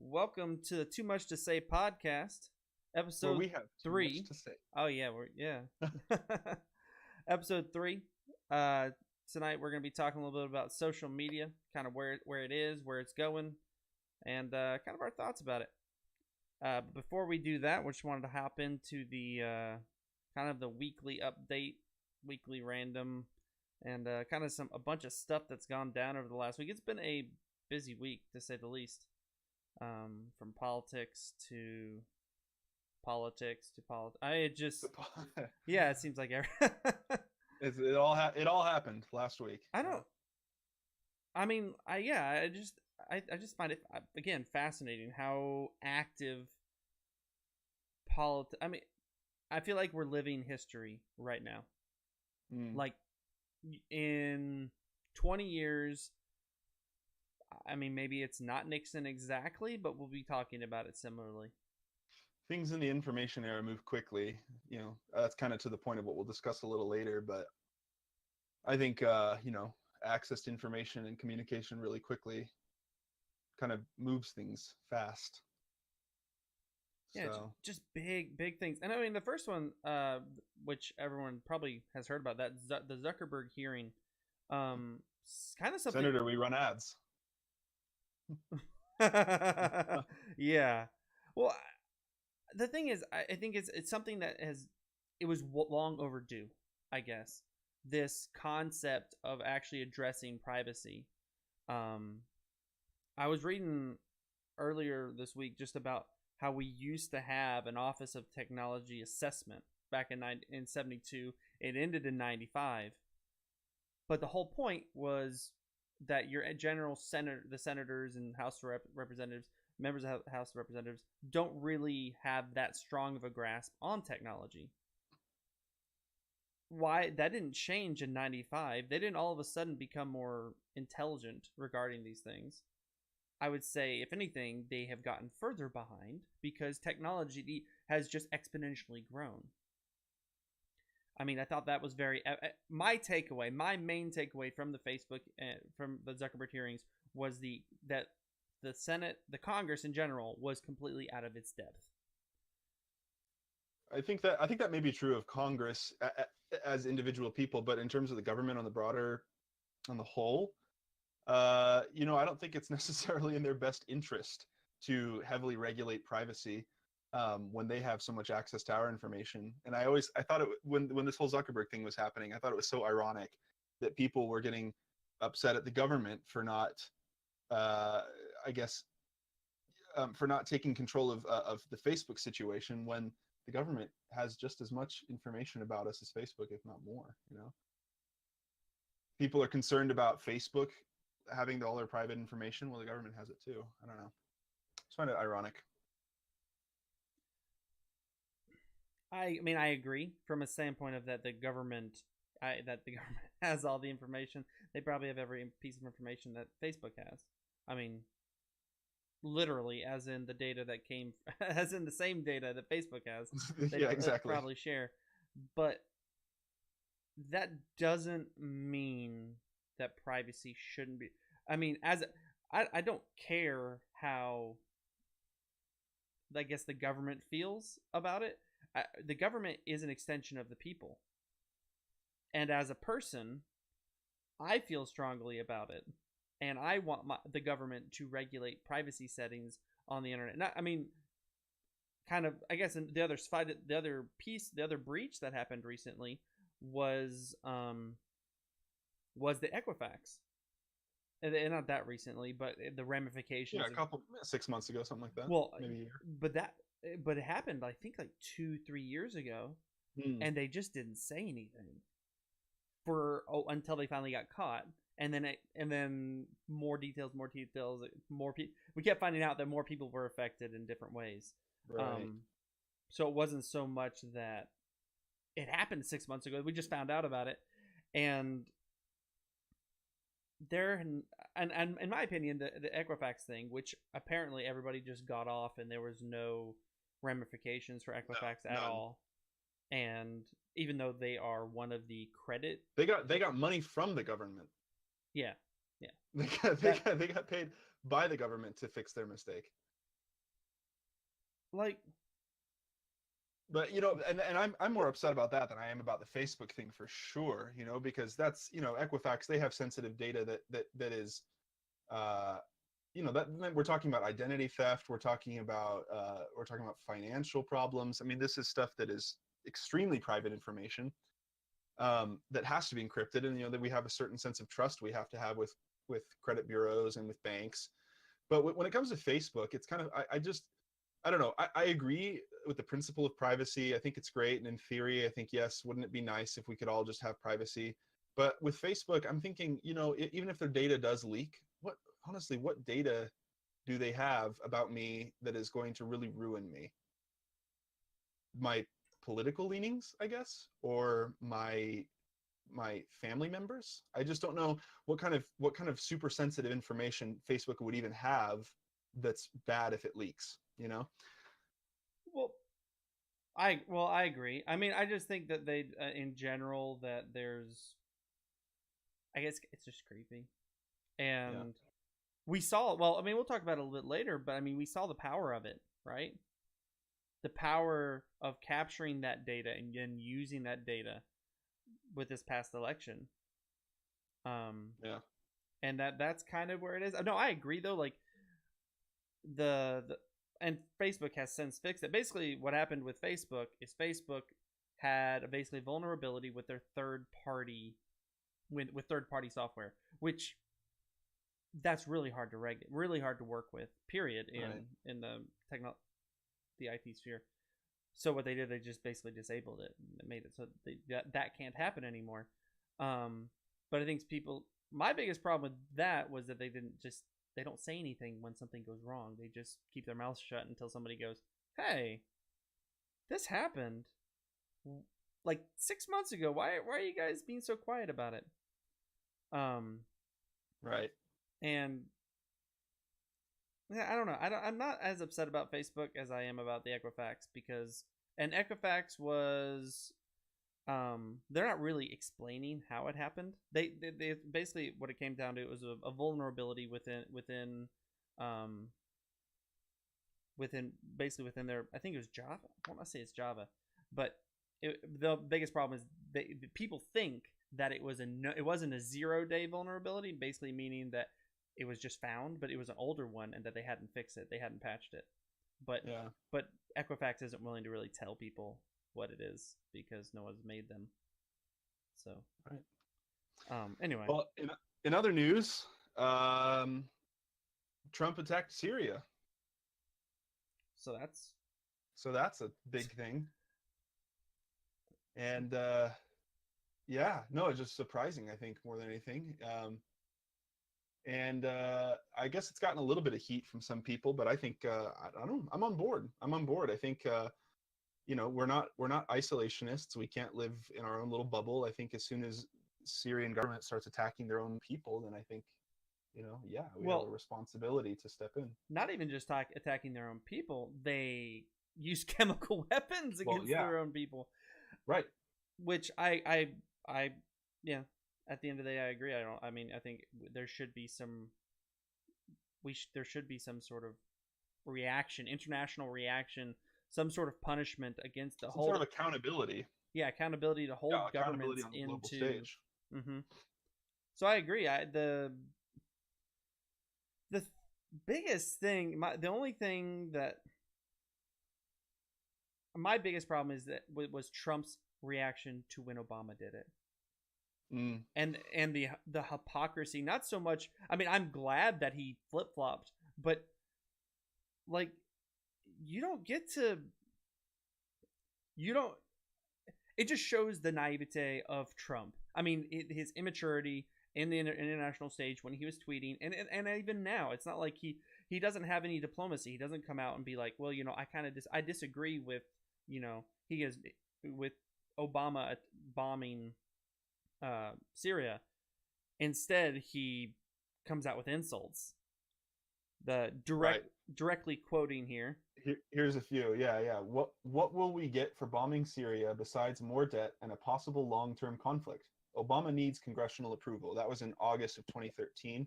Welcome to the Too Much to Say podcast, Where episode we have too much three. to say. Oh yeah, episode three. Tonight we're gonna be talking a little bit about social media, kind of where it is, where it's going, and kind of our thoughts about it. Before we do that, we just wanted to hop into the kind of the weekly update, weekly random, and kind of a bunch of stuff that's gone down over the last week. It's been a busy week to say the least. From politics to I just yeah, it seems like It all happened last week. I don't. I mean, I just find it again fascinating how active I mean, I feel like we're living history right now. Like in 20 years, I mean, maybe it's not Nixon exactly, but we'll be talking about it similarly. Things in the information era move quickly. That's kind of to the point of what we'll discuss a little later. But I think access to information and communication really quickly kind of moves things fast. Yeah, So just big things. And I mean, the first one, which everyone probably has heard about, the Zuckerberg hearing, kind of something. Senator, we run ads. Yeah. Well, the thing is, I think it's something that it was long overdue, I guess. This concept of actually addressing privacy. I was reading earlier this week just about how we used to have an Office of Technology Assessment back in 72. It ended in 95. But the whole point was that your the senators and House Representatives, members of the House of Representatives, don't really have that strong of a grasp on technology. Why that didn't change in 95. They didn't all of a sudden become more intelligent regarding these things. I would say, if anything, they have gotten further behind because technology has just exponentially grown. I mean, I thought that was my main takeaway from the Facebook, from the Zuckerberg hearings was that the Senate, the Congress in general, was completely out of its depth. I think that may be true of Congress as individual people, but in terms of the government on the whole, I don't think it's necessarily in their best interest to heavily regulate privacy when they have so much access to our information. And I thought when this whole Zuckerberg thing was happening, I thought it was so ironic that people were getting upset at the government for not, I guess, for not taking control of the Facebook situation when the government has just as much information about us as Facebook, if not more. People are concerned about Facebook having all their private information. Well, the government has it too. I don't know. I just find it ironic. I mean, I agree from a standpoint of that the government has all the information. They probably have every piece of information that Facebook has. I mean, literally, as in the data that came, as in the same data that Facebook has. Yeah, exactly. Probably share, but that doesn't mean that privacy shouldn't be. I mean, I don't care how, I guess, the government feels about it. The government is an extension of the people, and as a person, I feel strongly about it, and I want the government to regulate privacy settings on the internet. Not, I mean, kind of, I guess, the other breach that happened recently was the Equifax. And not that recently, but the ramifications. Yeah, 6 months ago, something like that. Well, maybe a year. But it happened, I think, like 2-3 years ago, and they just didn't say anything until they finally got caught, and then more details. We kept finding out that more people were affected in different ways. Right. So it wasn't so much that it happened 6 months ago. We just found out about it, and in my opinion, the Equifax thing, which apparently everybody just got off and there was no ramifications for Equifax at all, and even though they are one of the credit, they got money from the government. Yeah. They got paid by the government to fix their mistake. like, But and I'm more upset about that than I am about the Facebook thing for sure. Because that's Equifax. They have sensitive data that is, uh, that we're talking about identity theft. We're talking about financial problems. I mean, this is stuff that is extremely private information, that has to be encrypted, and that we have a certain sense of trust we have to have with credit bureaus and with banks. But when it comes to Facebook, it's kind of I don't know. I agree with the principle of privacy. I think it's great, and in theory, I think yes, wouldn't it be nice if we could all just have privacy? But with Facebook, I'm thinking, even if their data does leak, what data do they have about me that is going to really ruin me? My political leanings, I guess, or my family members. I just don't know what kind of super sensitive information Facebook would even have that's bad if it leaks, well, I agree. I mean, I just think that they, in general, that there's, I guess it's just creepy, and Yeah. we saw. Well, I mean, we'll talk about it a little bit later, but I mean, we saw the power of it, right? The power of capturing that data and then using that data with this past election. Yeah. And that's kind of where it is. No, I agree though. Like the and Facebook has since fixed it. Basically, what happened with Facebook is Facebook had basically vulnerability with their third party with third party software, which that's really hard to really hard to work with. Period. In the the IT sphere. So what they did, they just basically disabled it and made it so that can't happen anymore. But I think my biggest problem with that was that they don't say anything when something goes wrong. They just keep their mouths shut until somebody goes, "Hey, this happened like 6 months ago. Why are you guys being so quiet about it?" Right. And yeah, I don't know. I'm not as upset about Facebook as I am about the Equifax and Equifax was, they're not really explaining how it happened. They basically what it came down to, it was a vulnerability within within their, I think it was Java. I want to say it's Java, but the biggest problem is people think that it wasn't a 0-day vulnerability, basically meaning that it was just found, but it was an older one and that they hadn't fixed it, they hadn't patched it. But Yeah. but Equifax isn't willing to really tell people what it is because no one's made them. So Right. Anyway. Well, in other news, Trump attacked Syria. So that's a big thing. And yeah, no, it's just surprising, I think, more than anything. And I guess it's gotten a little bit of heat from some people, but I think I don't know. I'm on board. I think we're not isolationists. We can't live in our own little bubble. I think as soon as Syrian government starts attacking their own people, then I think we have a responsibility to step in. Not even just attacking their own people; they use chemical weapons against their own people. Right. Which yeah. At the end of the day, I agree. I think there should be some. There should be some sort of reaction, international reaction, some sort of punishment against the whole sort of accountability. Yeah, accountability to hold governments on the global into. Stage. Mm-hmm. So I agree. The biggest thing, the only thing that my biggest problem is that was Trump's reaction to when Obama did it. And the hypocrisy, not so much. I mean, I'm glad that he flip-flopped, but like you don't it just shows the naivete of Trump. I mean, his immaturity in the international stage when he was tweeting, and even now, it's not like he doesn't have any diplomacy. He doesn't come out and be like, well, I disagree with, he is with Obama bombing Syria. Instead, he comes out with insults. Directly quoting here. Here's a few. Yeah. What will we get for bombing Syria besides more debt and a possible long-term conflict? Obama needs congressional approval. That was in August of 2013.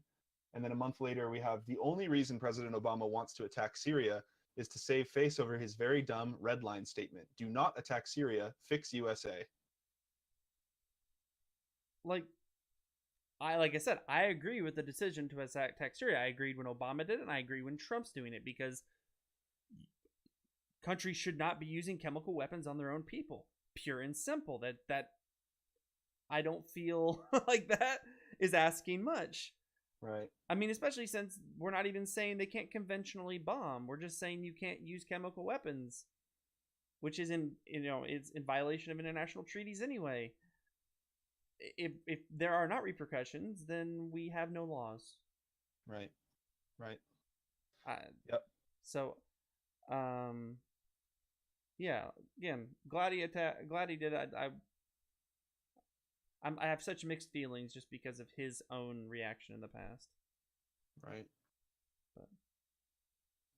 And then a month later, we have the only reason President Obama wants to attack Syria is to save face over his very dumb red line statement. Do not attack Syria, fix USA. Like I said, I agree with the decision to attack Syria. I agreed when Obama did it, and I agree when Trump's doing it, because countries should not be using chemical weapons on their own people. Pure and simple. That I don't feel like that is asking much. Right. I mean, especially since we're not even saying they can't conventionally bomb. We're just saying you can't use chemical weapons, which is it's in violation of international treaties anyway. If there are not repercussions, then we have no laws. Right. Yep. So, yeah. Again, glad he did it. I have such mixed feelings just because of his own reaction in the past. Right.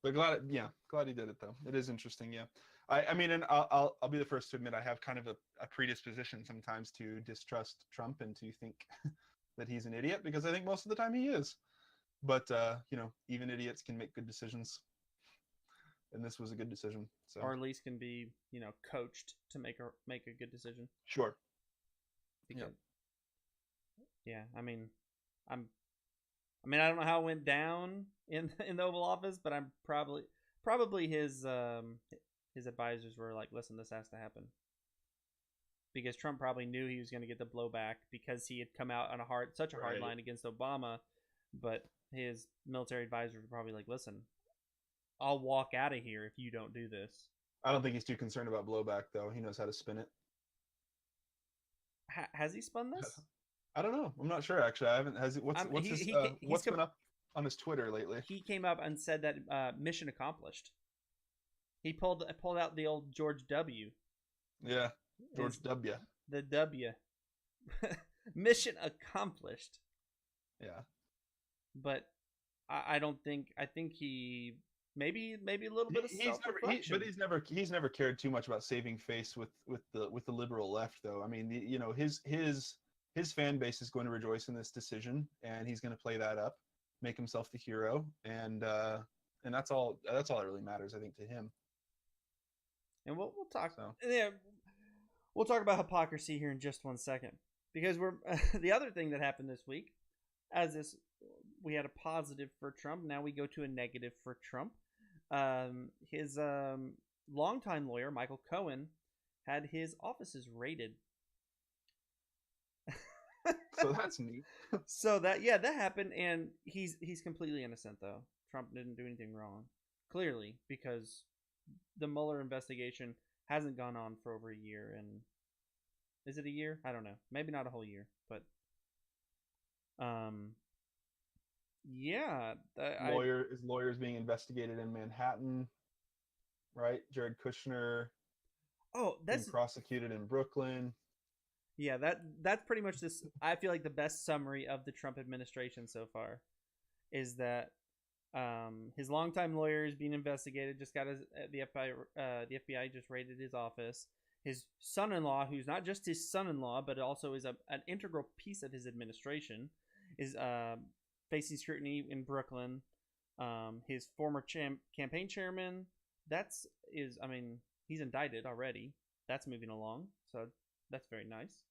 But glad he did it though. It is interesting, yeah. I mean, and I'll be the first to admit I have kind of a predisposition sometimes to distrust Trump and to think that he's an idiot, because I think most of the time he is. But even idiots can make good decisions, and this was a good decision. So, or at least can be coached to make a good decision. Sure. Because, yeah. I mean, I don't know how it went down in the Oval Office, but I'm probably his advisors were like, listen, this has to happen, because Trump probably knew he was going to get the blowback because he had come out on such a hard line against Obama. But his military advisors were probably like, listen, I'll walk out of here if you don't do this. I don't think he's too concerned about blowback, though. He knows how to spin it. Has he spun this? I don't know. I'm not sure, actually. I haven't. What's been up on his Twitter lately? He came up and said that mission accomplished. He pulled out the old George W. Yeah, George W. The W. Mission accomplished. Yeah. But I don't think. I think he maybe a little bit of self-reflection. But he's never cared too much about saving face with the liberal left, though. I mean, his fan base is going to rejoice in this decision, and he's going to play that up, make himself the hero, and that's all that really matters, I think, to him. And we'll talk. Yeah, we'll talk about hypocrisy here in just 1 second, because we're the other thing that happened this week, we had a positive for Trump. Now we go to a negative for Trump. His longtime lawyer, Michael Cohen, had his offices raided. So that's neat. So that happened, and he's completely innocent, though. Trump didn't do anything wrong, clearly, because the Mueller investigation hasn't gone on for over a year. And is it a year? I don't know. Maybe not a whole year, but yeah. His lawyer's being investigated in Manhattan, right? Jared Kushner. Oh, that's being prosecuted in Brooklyn. Yeah, that's pretty much this. I feel like the best summary of the Trump administration so far is that his longtime lawyer is being investigated. Just got the FBI just raided his office. His son-in-law, who's not just his son-in-law but also is an integral piece of his administration, is facing scrutiny in Brooklyn. His former campaign chairman, he's indicted already. That's moving along, so that's very nice.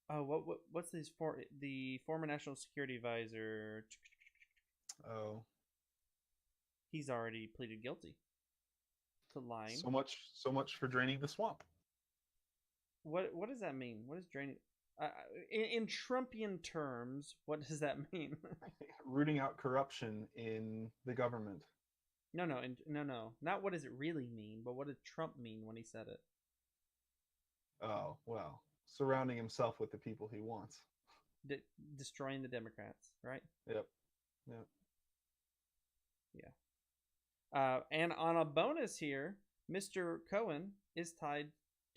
What's the former national security advisor? Oh, he's already pleaded guilty to lying. So much for draining the swamp. What does that mean? What is draining? In Trumpian terms, what does that mean? Rooting out corruption in the government. No. Not what does it really mean, but what did Trump mean when he said it? Oh, well, surrounding himself with the people he wants. Destroying the Democrats, right? Yep. Yeah. And on a bonus here, Mr. Cohen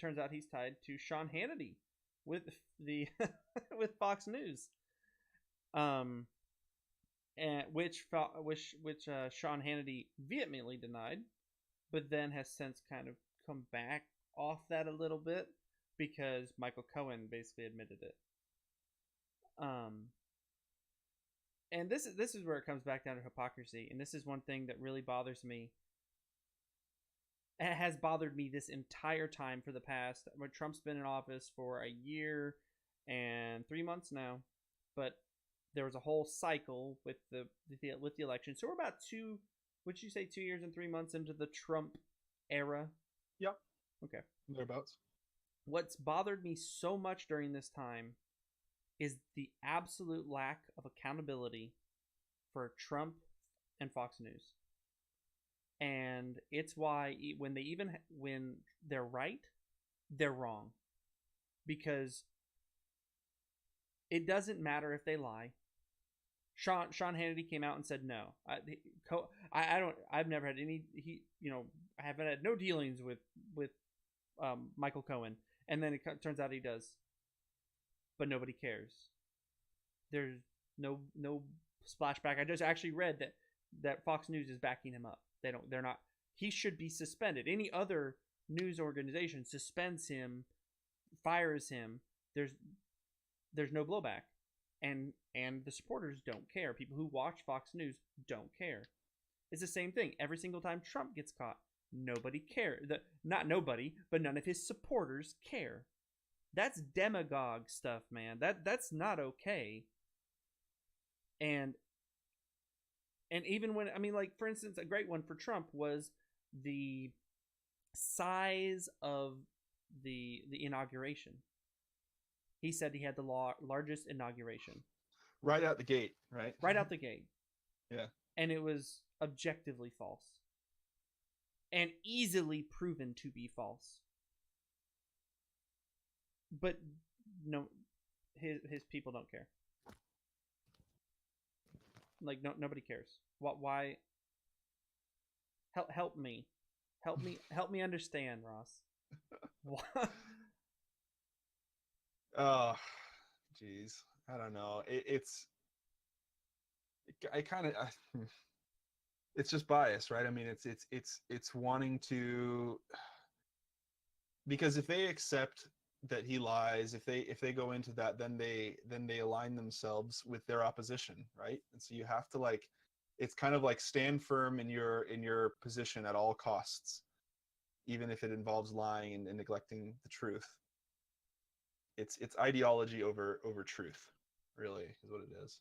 turns out he's tied to Sean Hannity with with Fox News. And which Sean Hannity vehemently denied, but then has since kind of come back off that a little bit, because Michael Cohen basically admitted it. and this is where it comes back down to hypocrisy, and this is one thing that really bothers me. It has bothered me this entire time for the past. When Trump's been in office for a year and 3 months now, but there was a whole cycle with the election. So we're about would you say 2 years and 3 months into the Trump era? Yep. Okay. Thereabouts. What's bothered me so much during this time is the absolute lack of accountability for Trump and Fox News. And it's why when they're right, they're wrong. Because it doesn't matter if they lie. Sean Hannity came out and said no. I've never had any. I haven't had no dealings with Michael Cohen, and then it turns out he does. But nobody cares. There's no splashback. I just actually read that Fox News is backing him up. They're not. He should be suspended. Any other news organization suspends him, fires him. There's no blowback. And the supporters don't care. People who watch Fox News don't care. It's the same thing. Every single time Trump gets caught, nobody cares. Not nobody, but none of his supporters care. That's demagogue stuff, man. That's not okay. And even when, I mean, like, for instance, a great one for Trump was the size of the inauguration. He said he had the largest inauguration. Right out the gate, right? Right out the gate. Yeah. And it was objectively false. And easily proven to be false. But no, his people don't care. Like, nobody cares. Why? Help me. Help me understand, Ross. What? Oh, geez. I don't know. It's just bias, right? I mean, it's wanting to, because if they accept that he lies, if they go into that, then they align themselves with their opposition, right? And so you have to, like, it's kind of like stand firm in your position at all costs, even if it involves lying and neglecting the truth. It's ideology over truth, really, is what it is.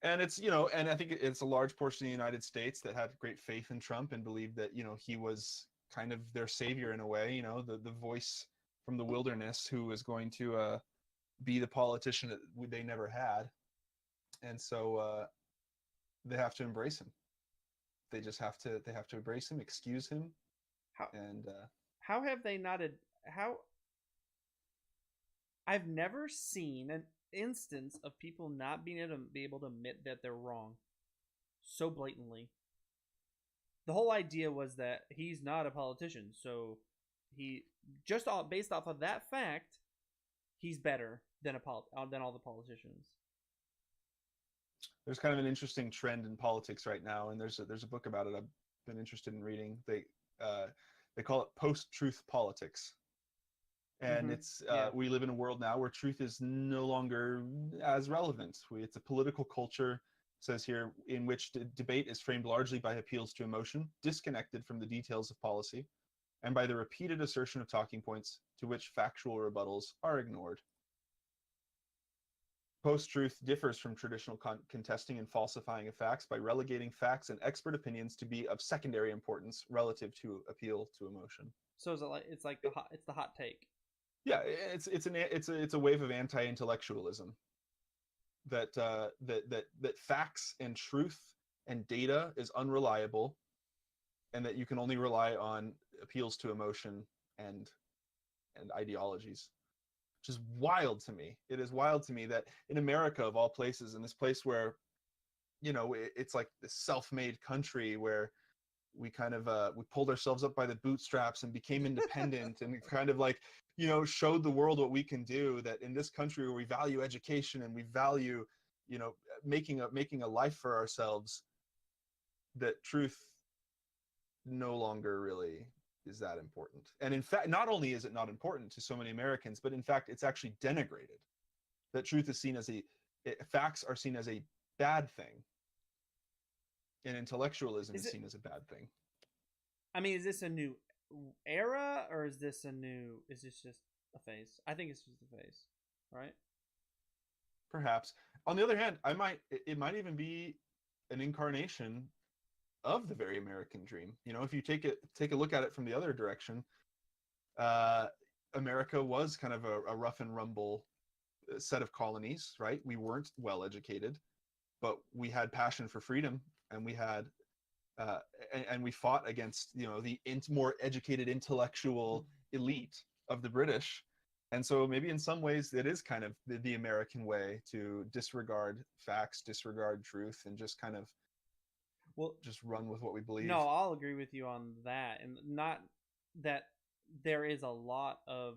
And it's, and I think it's a large portion of the United States that had great faith in Trump and believed that, he was kind of their savior in a way, the voice from the wilderness who was going to be the politician that they never had. And so they have to embrace him. They just have to embrace him, excuse him. How have they not I've never seen an instance of people not being able to admit that they're wrong so blatantly. The whole idea was that he's not a politician, so he just based off of that fact, he's better than all the politicians. There's kind of an interesting trend in politics right now, and there's a book about it I've been interested in reading. They call it post-truth politics. And it's we live in a world now where truth is no longer as relevant. It's a political culture, it says here, in which debate is framed largely by appeals to emotion, disconnected from the details of policy, and by the repeated assertion of talking points to which factual rebuttals are ignored. Post-truth differs from traditional contesting and falsifying of facts by relegating facts and expert opinions to be of secondary importance relative to appeal to emotion. So it's the hot take. Yeah, it's a wave of anti-intellectualism that facts and truth and data is unreliable, and that you can only rely on appeals to emotion and ideologies, which is wild to me. It is wild to me that in America, of all places, in this place where, it's like this self-made country where we kind of we pulled ourselves up by the bootstraps and became independent and kind of like, showed the world what we can do, that in this country where we value education and we value, making a life for ourselves, that truth no longer really is that important. And in fact, not only is it not important to so many Americans, but in fact, it's actually denigrated. That truth is seen as facts are seen as a bad thing, and intellectualism Is is it? seen as a bad thing. I mean, is this a new era, or is this a new? Is this just a phase? I think it's just a phase, right? Perhaps. On the other hand, it might even be an incarnation of the very American dream. You know, if you take a look at it from the other direction, uh, America was kind of a rough and rumble set of colonies, right? We weren't well educated, but we had passion for freedom, and we had uh, and we fought against, you know, the more educated intellectual elite of the British. And so maybe in some ways it is kind of the American way to disregard facts, disregard truth, and just kind of Well, just run with what we no, believe. I'll agree with you on that, and not that there is a lot of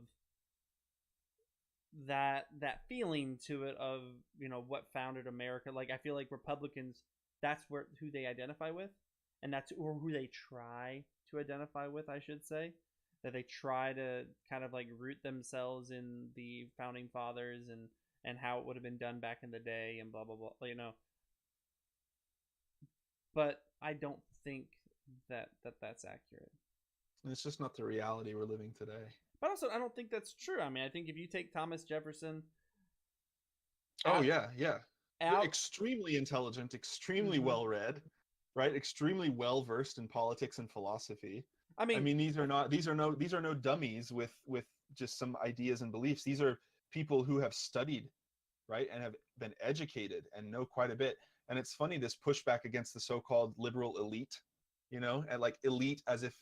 that feeling to it of, you know, what founded America. Like, I feel like Republicans, that's where who they identify with, and that's or who they try to identify with, I should say. That they try to kind of like root themselves in the founding fathers and how it would have been done back in the day and blah blah blah, you know. But I don't think that's accurate. And it's just not the reality we're living today. But also, I don't think that's true. I mean, I think if you take Thomas Jefferson Oh out yeah, yeah. out Extremely intelligent, extremely mm-hmm. well read, right? Extremely well versed in politics and philosophy. I I mean, mean, these are no dummies with just some ideas and beliefs. These are people who have studied, right, and have been educated and know quite a bit. And it's funny, this pushback against the so-called liberal elite, you know, and like elite as if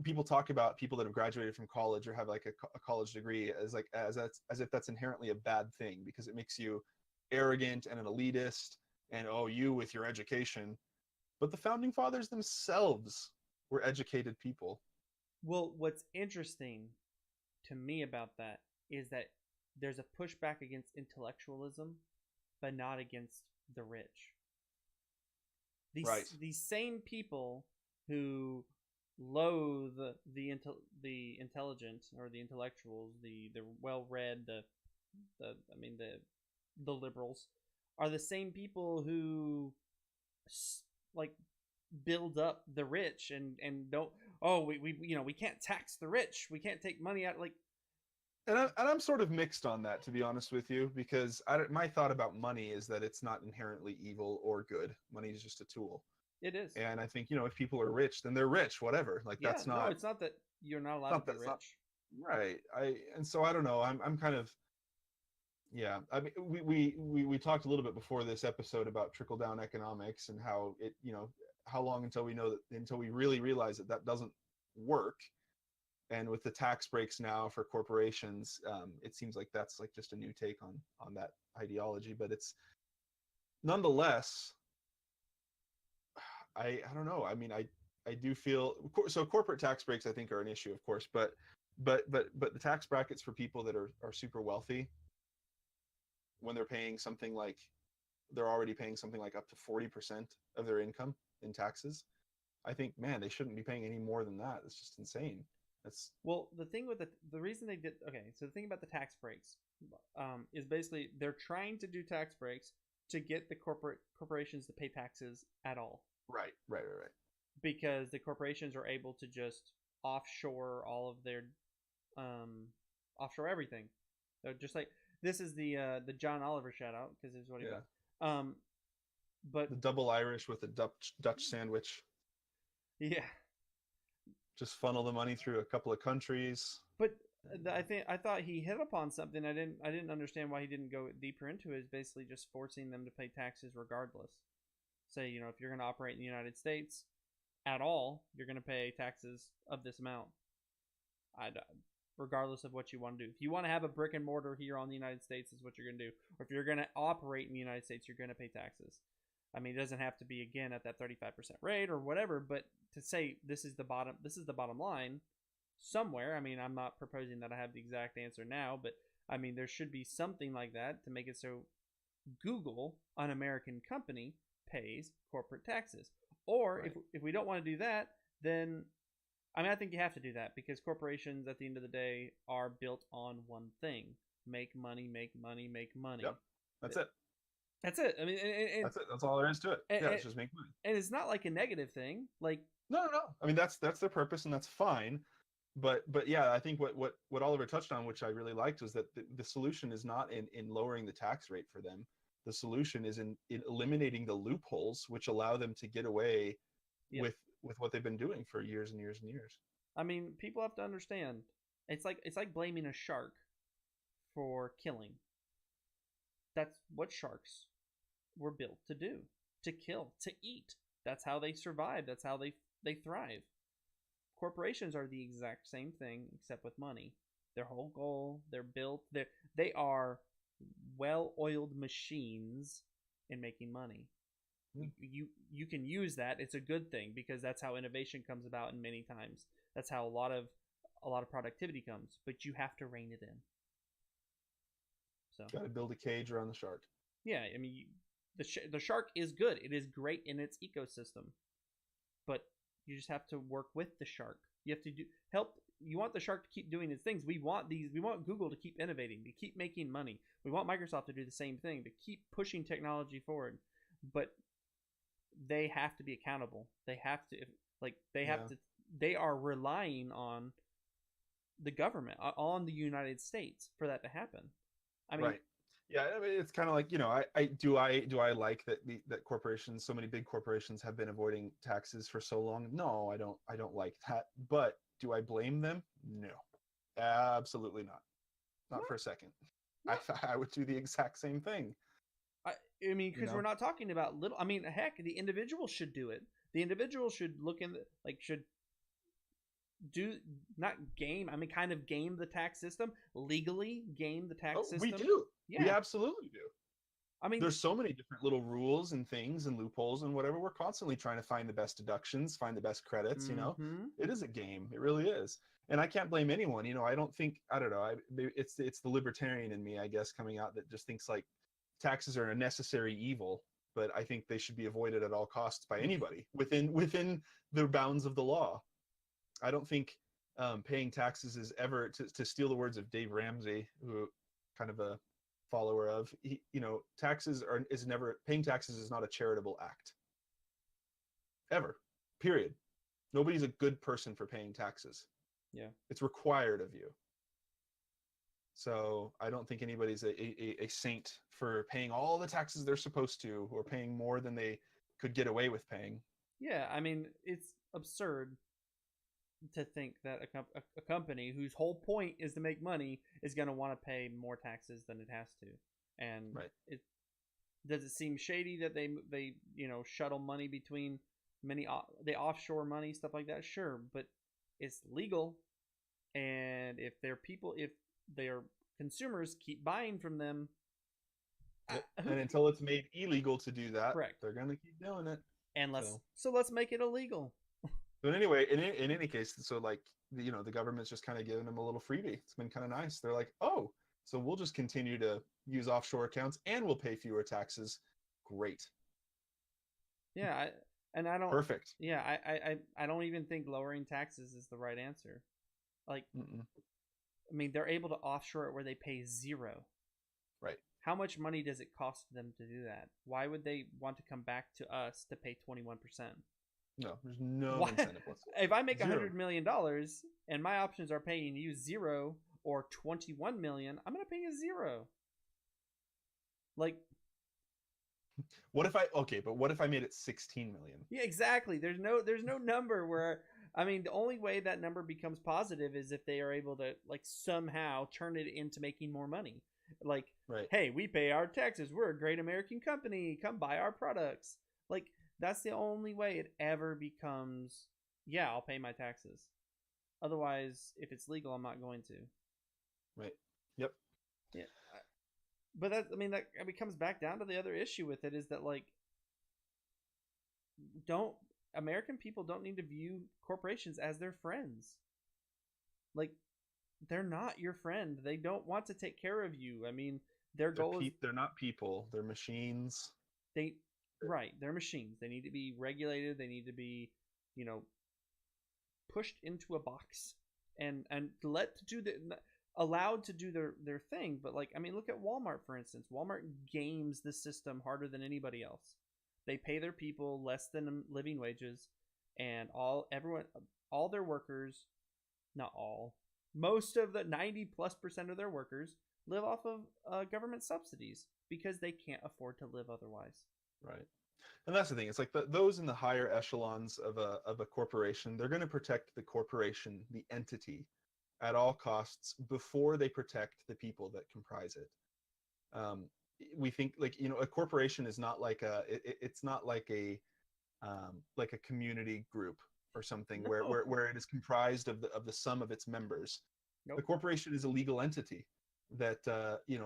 people talk about people that have graduated from college or have like a college degree as like as if that's inherently a bad thing because it makes you arrogant and an elitist and oh, you with your education. But the founding fathers themselves were educated people. well, what's interesting to me about that is that there's a pushback against intellectualism, but not against the rich. Right. These same people who loathe the intelligent or the intellectuals, the well read, the I mean the liberals, are the same people who like build up the rich and don't, oh, we you know, we can't tax the rich, we can't take money out, like. And I'm sort of mixed on that, to be honest with you, because my thought about money is that it's not inherently evil or good. Money is just a tool. It is. And I think, you know, if people are rich, then they're rich, whatever. Like Yeah, that's no, not, it's not that you're not allowed to not be that's not rich. right. And so I don't know. I'm kind of, yeah. I mean, we talked a little bit before this episode about trickle down economics and how it, you know, how long until we know that, until we really realize that that doesn't work. And with the tax breaks now for corporations, it seems like that's like just a new take on that ideology. But it's nonetheless, I don't know. I mean, I do feel so. Corporate tax breaks, I think, are an issue, of course, but the tax brackets for people that are super wealthy, when they're paying something like they're already paying something like up to 40% of their income in taxes. I think, man, they shouldn't be paying any more than that. It's just insane. That's Well, the thing with the reason they did, okay, so the thing about the tax breaks is basically they're trying to do tax breaks to get the corporations to pay taxes at all, right. because the corporations are able to just offshore all of their um offshore everything. So just like, this is the John Oliver shout out because it's what he Yeah. does. But The double Irish with a Dutch sandwich. yeah, Just funnel the money through a couple of countries. but I thought he hit upon something. I didn't understand why he didn't go deeper into it. Is basically just forcing them to pay taxes regardless. Say, you know, if you're going to operate in the United States at all, you're going to pay taxes of this amount. Regardless of what you want to do. If you want to have a brick and mortar here on the United States, is what you're going to do. Or if you're going to operate in the United States, you're going to pay taxes. I mean, it doesn't have to be again at that 35% rate or whatever, but to say this is the bottom line somewhere. I mean, I'm not proposing that I have the exact answer now, but I mean, there should be something like that to make it so Google, an American company, pays corporate taxes. Or Right. if we don't want to do that, then I mean, I think you have to do that because corporations at the end of the day are built on one thing: make money, make money, make money. Yep. That's it. That's it. I mean, That's it. That's all there is to it. and, Yeah, and, it's just make money. and it's not like a negative thing. Like, No, no, no. I mean, that's their purpose, and that's fine. But yeah, I think what Oliver touched on, which I really liked, was that the solution is not in lowering the tax rate for them. The solution is in eliminating the loopholes which allow them to get away yep. with what they've been doing for years and years and years. I mean, people have to understand. It's like blaming a shark for killing. That's what sharks were built to do: to kill, to eat. That's how they survive. That's how they thrive. Corporations are the exact same thing except with money. Their whole goal, they are well-oiled machines in making money. You can use that. It's a good thing because that's how innovation comes about, and many times that's how a lot of productivity comes, but you have to rein it in. So Got to build a cage around the shark. yeah, I mean, the shark is good. It is great in its ecosystem, but you just have to work with the shark. You have to help. You want the shark to keep doing its things. We want Google to keep innovating, to keep making money. We want Microsoft to do the same thing, to keep pushing technology forward. But they have to be accountable. They have to they are relying on the government, on the United States for that to happen. I mean, right. Yeah, I mean, it's kind of like, I like that corporations, so many big corporations have been avoiding taxes for so long. No, I don't like that. But do I blame them? No, absolutely not. Not for a second. I would do the exact same thing. I mean, because we're not talking about little. I mean, heck, the individual should do it. The individual should look in, should do not game. I mean, kind of game the tax system legally. Game the tax system. We do. Yeah. We absolutely do. I mean, there's so many different little rules and things and loopholes and whatever. We're constantly trying to find the best deductions, find the best credits. mm-hmm. It is a game. It really is. And I can't blame anyone. I don't know. It's the libertarian in me, I guess, coming out that just thinks like taxes are a necessary evil, but I think they should be avoided at all costs by anybody within the bounds of the law. I don't think paying taxes is ever, to steal the words of Dave Ramsey, who kind of a follower of, paying taxes is not a charitable act. Ever. Period. Nobody's a good person for paying taxes. Yeah. It's required of you. So I don't think anybody's a saint for paying all the taxes they're supposed to, or paying more than they could get away with paying. Yeah, I mean, it's absurd to think that a company whose whole point is to make money is going to want to pay more taxes than it has to. And right. Does it seem shady that they shuttle money between they offshore money, stuff like that? Sure, but it's legal. And if their consumers keep buying from them, and until it's made illegal to do that, correct, they're going to keep doing it. And let's make it illegal. But anyway, in any case, so like the government's just kind of giving them a little freebie. It's been kind of nice. They're like, oh, so we'll just continue to use offshore accounts and we'll pay fewer taxes. Great. Yeah, I don't. Perfect. Yeah, I don't even think lowering taxes is the right answer. Like, I mean, they're able to offshore it where they pay zero. Right. How much money does it cost them to do that? Why would they want to come back to us to pay 21%? No, there's no incentive whatsoever. If I make $100 million and my options are paying you zero or 21 million, I'm going to pay you zero. Like, what if I made it 16 million? Yeah, exactly. There's no number where, I mean, the only way that number becomes positive is if they are able to like somehow turn it into making more money. Like, right. Hey, we pay our taxes. We're a great American company. Come buy our products. Like, that's the only way it ever becomes, yeah, I'll pay my taxes. Otherwise, if it's legal, I'm not going to. Right. Yep. Yeah. But that comes back down to the other issue with it, is that like, American people don't need to view corporations as their friends. Like, they're not your friend. They don't want to take care of you. I mean, their goal is, they're not people. They're machines. They're machines. They need to be regulated. They need to be, pushed into a box and let to do the. allowed to do their thing. But like, I mean, look at Walmart, for instance. Walmart games the system harder than anybody else. They pay their people less than living wages, and all their workers, not all, most of the 90+% of their workers live off of government subsidies because they can't afford to live otherwise. Right. And that's the thing. It's like those in the higher echelons of a corporation, they're going to protect the corporation, the entity, at all costs before they protect the people that comprise it. We think like a corporation is not like it's not like a community group or something No. where it is comprised of the sum of its members. Nope. A corporation is a legal entity that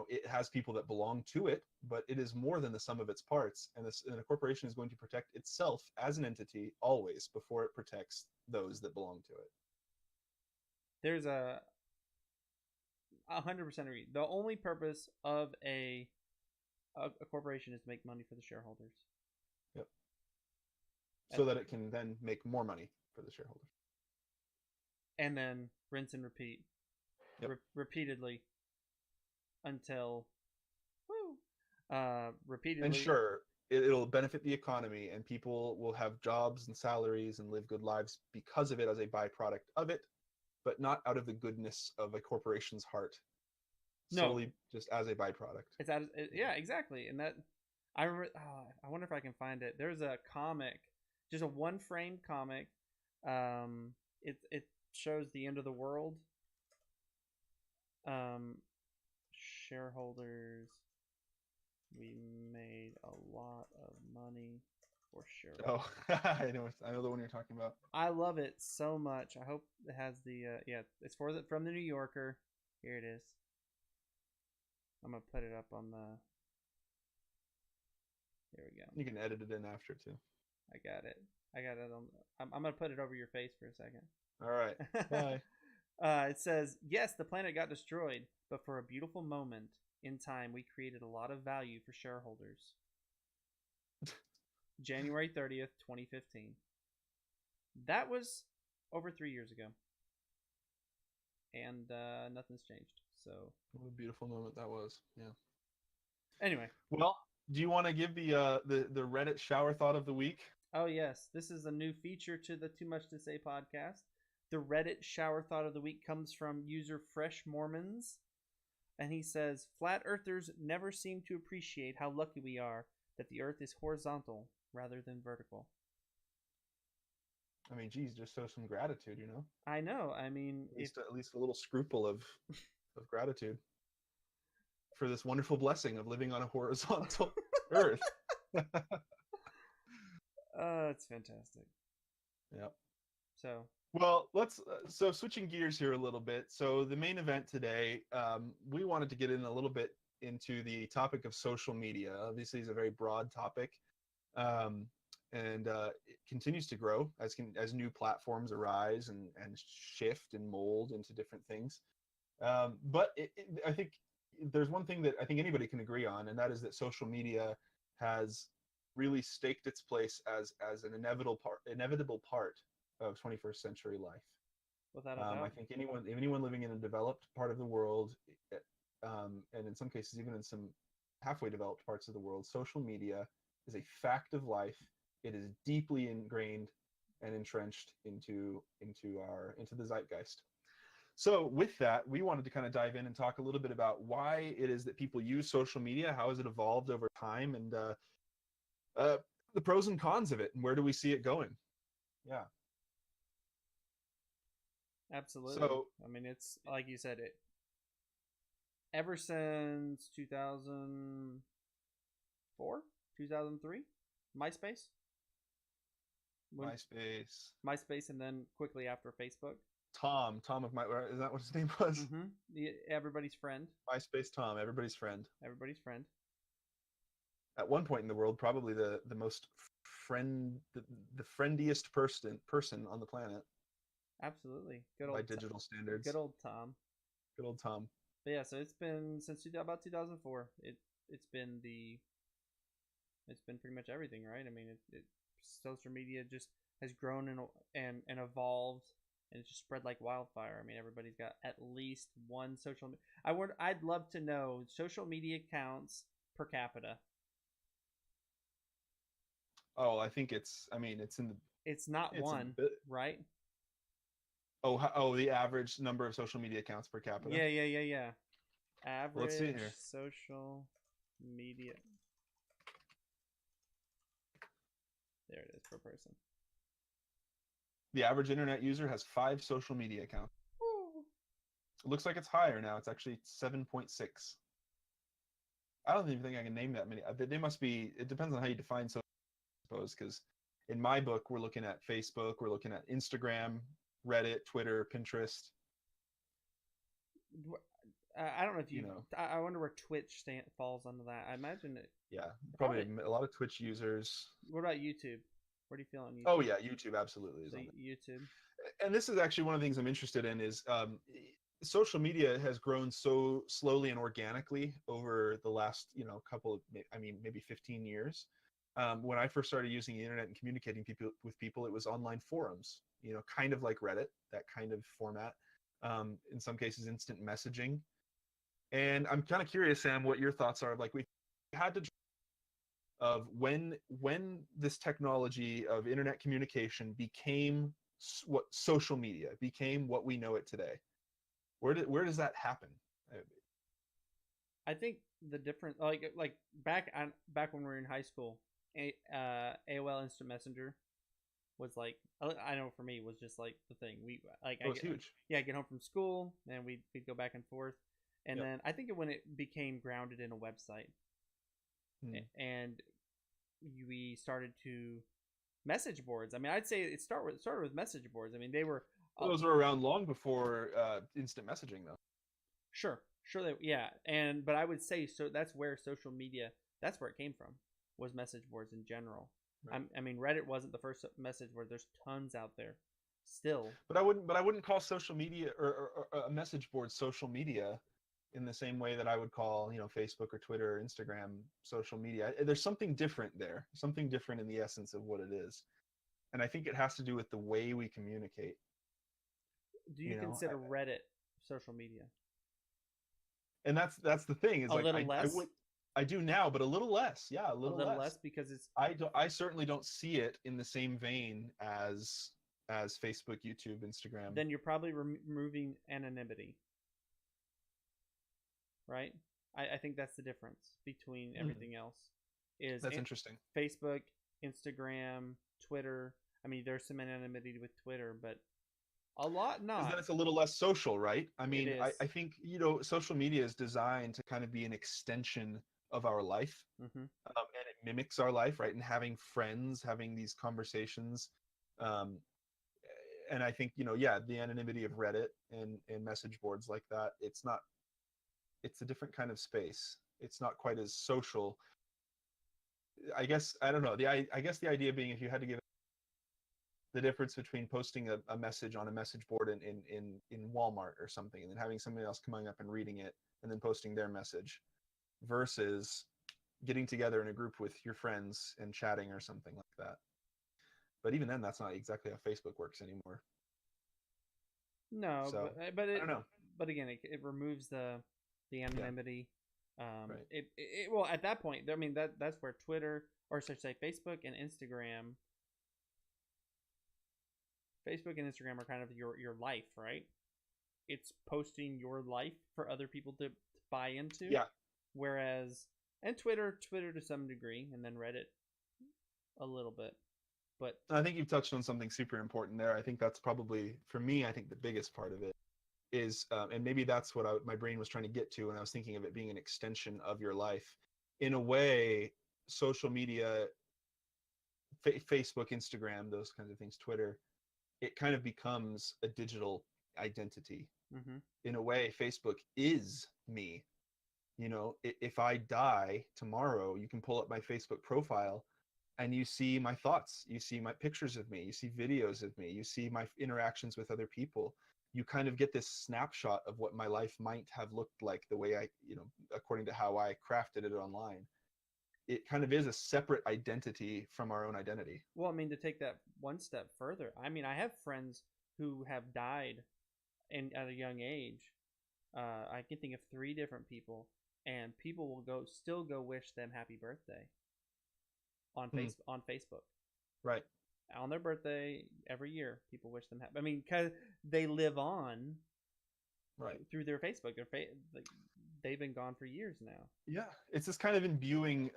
it has people that belong to it, but it is more than the sum of its parts, and a corporation is going to protect itself as an entity always before it protects those that belong to it. There's 100% agree. The only purpose of a corporation is to make money for the shareholders. Yep. So that it can then make more money for the shareholders. And then rinse and repeat. Yep. Repeatedly until repeatedly. And sure, it'll benefit the economy, and people will have jobs and salaries and live good lives because of it as a byproduct of it, but not out of the goodness of a corporation's heart. No. Solely just as a byproduct. It's yeah, exactly. And that I remember. I wonder if I can find it. There's a comic, just a one-frame comic. It shows the end of the world. Shareholders. We made a lot of money for shareholders. Oh, I know the one you're talking about. I love it so much. I hope it has the it's from the New Yorker. Here it is. I'm gonna put it up on the. There we go. You can edit it in after too. I got it on. I'm gonna put it over your face for a second. All right. Bye. It says, yes, the planet got destroyed, but for a beautiful moment in time, we created a lot of value for shareholders. January 30th, 2015. That was over 3 years ago. And nothing's changed. So what a beautiful moment that was. Yeah. Anyway. Well, do you want to give the Reddit shower thought of the week? Oh, yes. This is a new feature to the Too Much to Say podcast. The Reddit shower thought of the week comes from user Fresh Mormons. And he says, flat earthers never seem to appreciate how lucky we are that the earth is horizontal rather than vertical. I mean, geez, just show some gratitude, I know. I mean, at least a little scruple of gratitude for this wonderful blessing of living on a horizontal earth. It's fantastic. Yep. So. Well, let's so switching gears here a little bit. So the main event today, we wanted to get in a little bit into the topic of social media. Obviously, it's a very broad topic, and it continues to grow as new platforms arise and shift and mold into different things. But I think there's one thing that I think anybody can agree on, and that is that social media has really staked its place as an inevitable part of 21st century life. Without a doubt. I think anyone living in a developed part of the world, and in some cases even in some halfway developed parts of the world, social media is a fact of life. It is deeply ingrained and entrenched into the zeitgeist. So with that, we wanted to kind of dive in and talk a little bit about why it is that people use social media, how has it evolved over time, and the pros and cons of it, and where do we see it going? Yeah. Absolutely. So, I mean, it's like you said, it ever since 2004, 2003, MySpace, and then quickly after Facebook. Tom of is that what his name was? Mm-hmm. Everybody's friend. MySpace Tom, everybody's friend. Everybody's friend. At one point in the world, probably the most the friendiest person on the planet. Absolutely. Good old by digital standards. Good old Tom. Good old Tom. But yeah, so it's been since about 2004. It's been pretty much everything, right? I mean, social media just has grown and evolved and it just spread like wildfire. I mean, everybody's got at least one social. I'd love to know social media accounts per capita. Oh, I think it's. I mean, It's not it's in the one, bit. right? Oh, the average number of social media accounts per capita. Yeah. Let's see Average here. social media. There it is per person. The average internet user has 5 social media accounts. Woo. It looks like it's higher now. It's actually 7.6. I don't even think I can name that many. They must be. It depends on how you define social, I suppose. Because in my book, we're looking at Facebook, we're looking at Instagram, Reddit, Twitter, Pinterest. I don't know if You you. know, I wonder where Twitch falls under that. I imagine it. yeah, probably a lot of Twitch users. What about YouTube? Where do you feel on YouTube? Oh yeah, YouTube absolutely is So on there. YouTube. And this is actually one of the things I'm interested in is social media has grown so slowly and organically over the last couple of maybe 15 years. When I first started using the internet and communicating with people, it was online forums, kind of like Reddit, that kind of format. In some cases, instant messaging. And I'm kind of curious, Sam, what your thoughts are. Like we had to of when this technology of internet communication became what social media became what we know it today. Where does that happen? I think the difference, like back when we were in high school, AOL Instant Messenger was like, I know for me was just like the thing. We like It was huge. Yeah, I get home from school and we'd go back and forth, and Yep. then I think when it became grounded in a website, and we started to message boards. I mean, I'd say it started with message boards. I mean, they were Those were around long before instant messaging, though. sure but I would say so that's where social media, that's where it came from, was message boards in general. Right. I mean, Reddit wasn't the first message board. There's tons out there still. But I wouldn't call social media or a message board social media in the same way that I would call, Facebook or Twitter or Instagram social media. There's something different there, something different in the essence of what it is. And I think it has to do with the way we communicate. Do you consider Reddit social media? And that's the thing is a little less. I do now, but a little less. Yeah, a little less because it's. I certainly don't see it in the same vein as Facebook, YouTube, Instagram. Then you're probably removing anonymity, right? I think that's the difference between everything else. That's interesting. Facebook, Instagram, Twitter. I mean, there's some anonymity with Twitter, but a lot not. Because then it's a little less social, right? I mean, I think social media is designed to kind of be an extension of our life, and it mimics our life, right? And having friends, having these conversations, and I think the anonymity of Reddit and message boards like that, it's a different kind of space. It's not quite as social. I guess I don't know. I guess the idea being, if you had to give the difference between posting a message on a message board in Walmart or something, and then having somebody else coming up and reading it and then posting their message, versus getting together in a group with your friends and chatting or something like that. But even then, that's not exactly how Facebook works anymore. No, so, but I don't know. But again, it removes the anonymity. Yeah. Right. It well, at that point, I mean, that's where Twitter, or should I say Facebook and Instagram. Facebook and Instagram are kind of your life, right? It's posting your life for other people to buy into. Yeah. Whereas, and Twitter to some degree, and then Reddit a little bit. But I think you've touched on something super important there. I think that's probably, for me, I think the biggest part of it is, and maybe that's what my brain was trying to get to when I was thinking of it being an extension of your life. In a way, social media, Facebook, Instagram, those kinds of things, Twitter, it kind of becomes a digital identity. In a way, Facebook is me. If I die tomorrow, you can pull up my Facebook profile and you see my thoughts, you see my pictures of me, you see videos of me, you see my interactions with other people. You kind of get this snapshot of what my life might have looked like, the way I, according to how I crafted it online. It kind of is a separate identity from our own identity. Well, I mean, to take that one step further, I mean, I have friends who have died at a young age. I can think of 3 different people, and people will still go wish them happy birthday Hmm. on Facebook Right. on their birthday every year. People wish them happy. I mean, because they live on Right. through their Facebook. Like, they've been gone for years now. Yeah, it's this kind of imbuing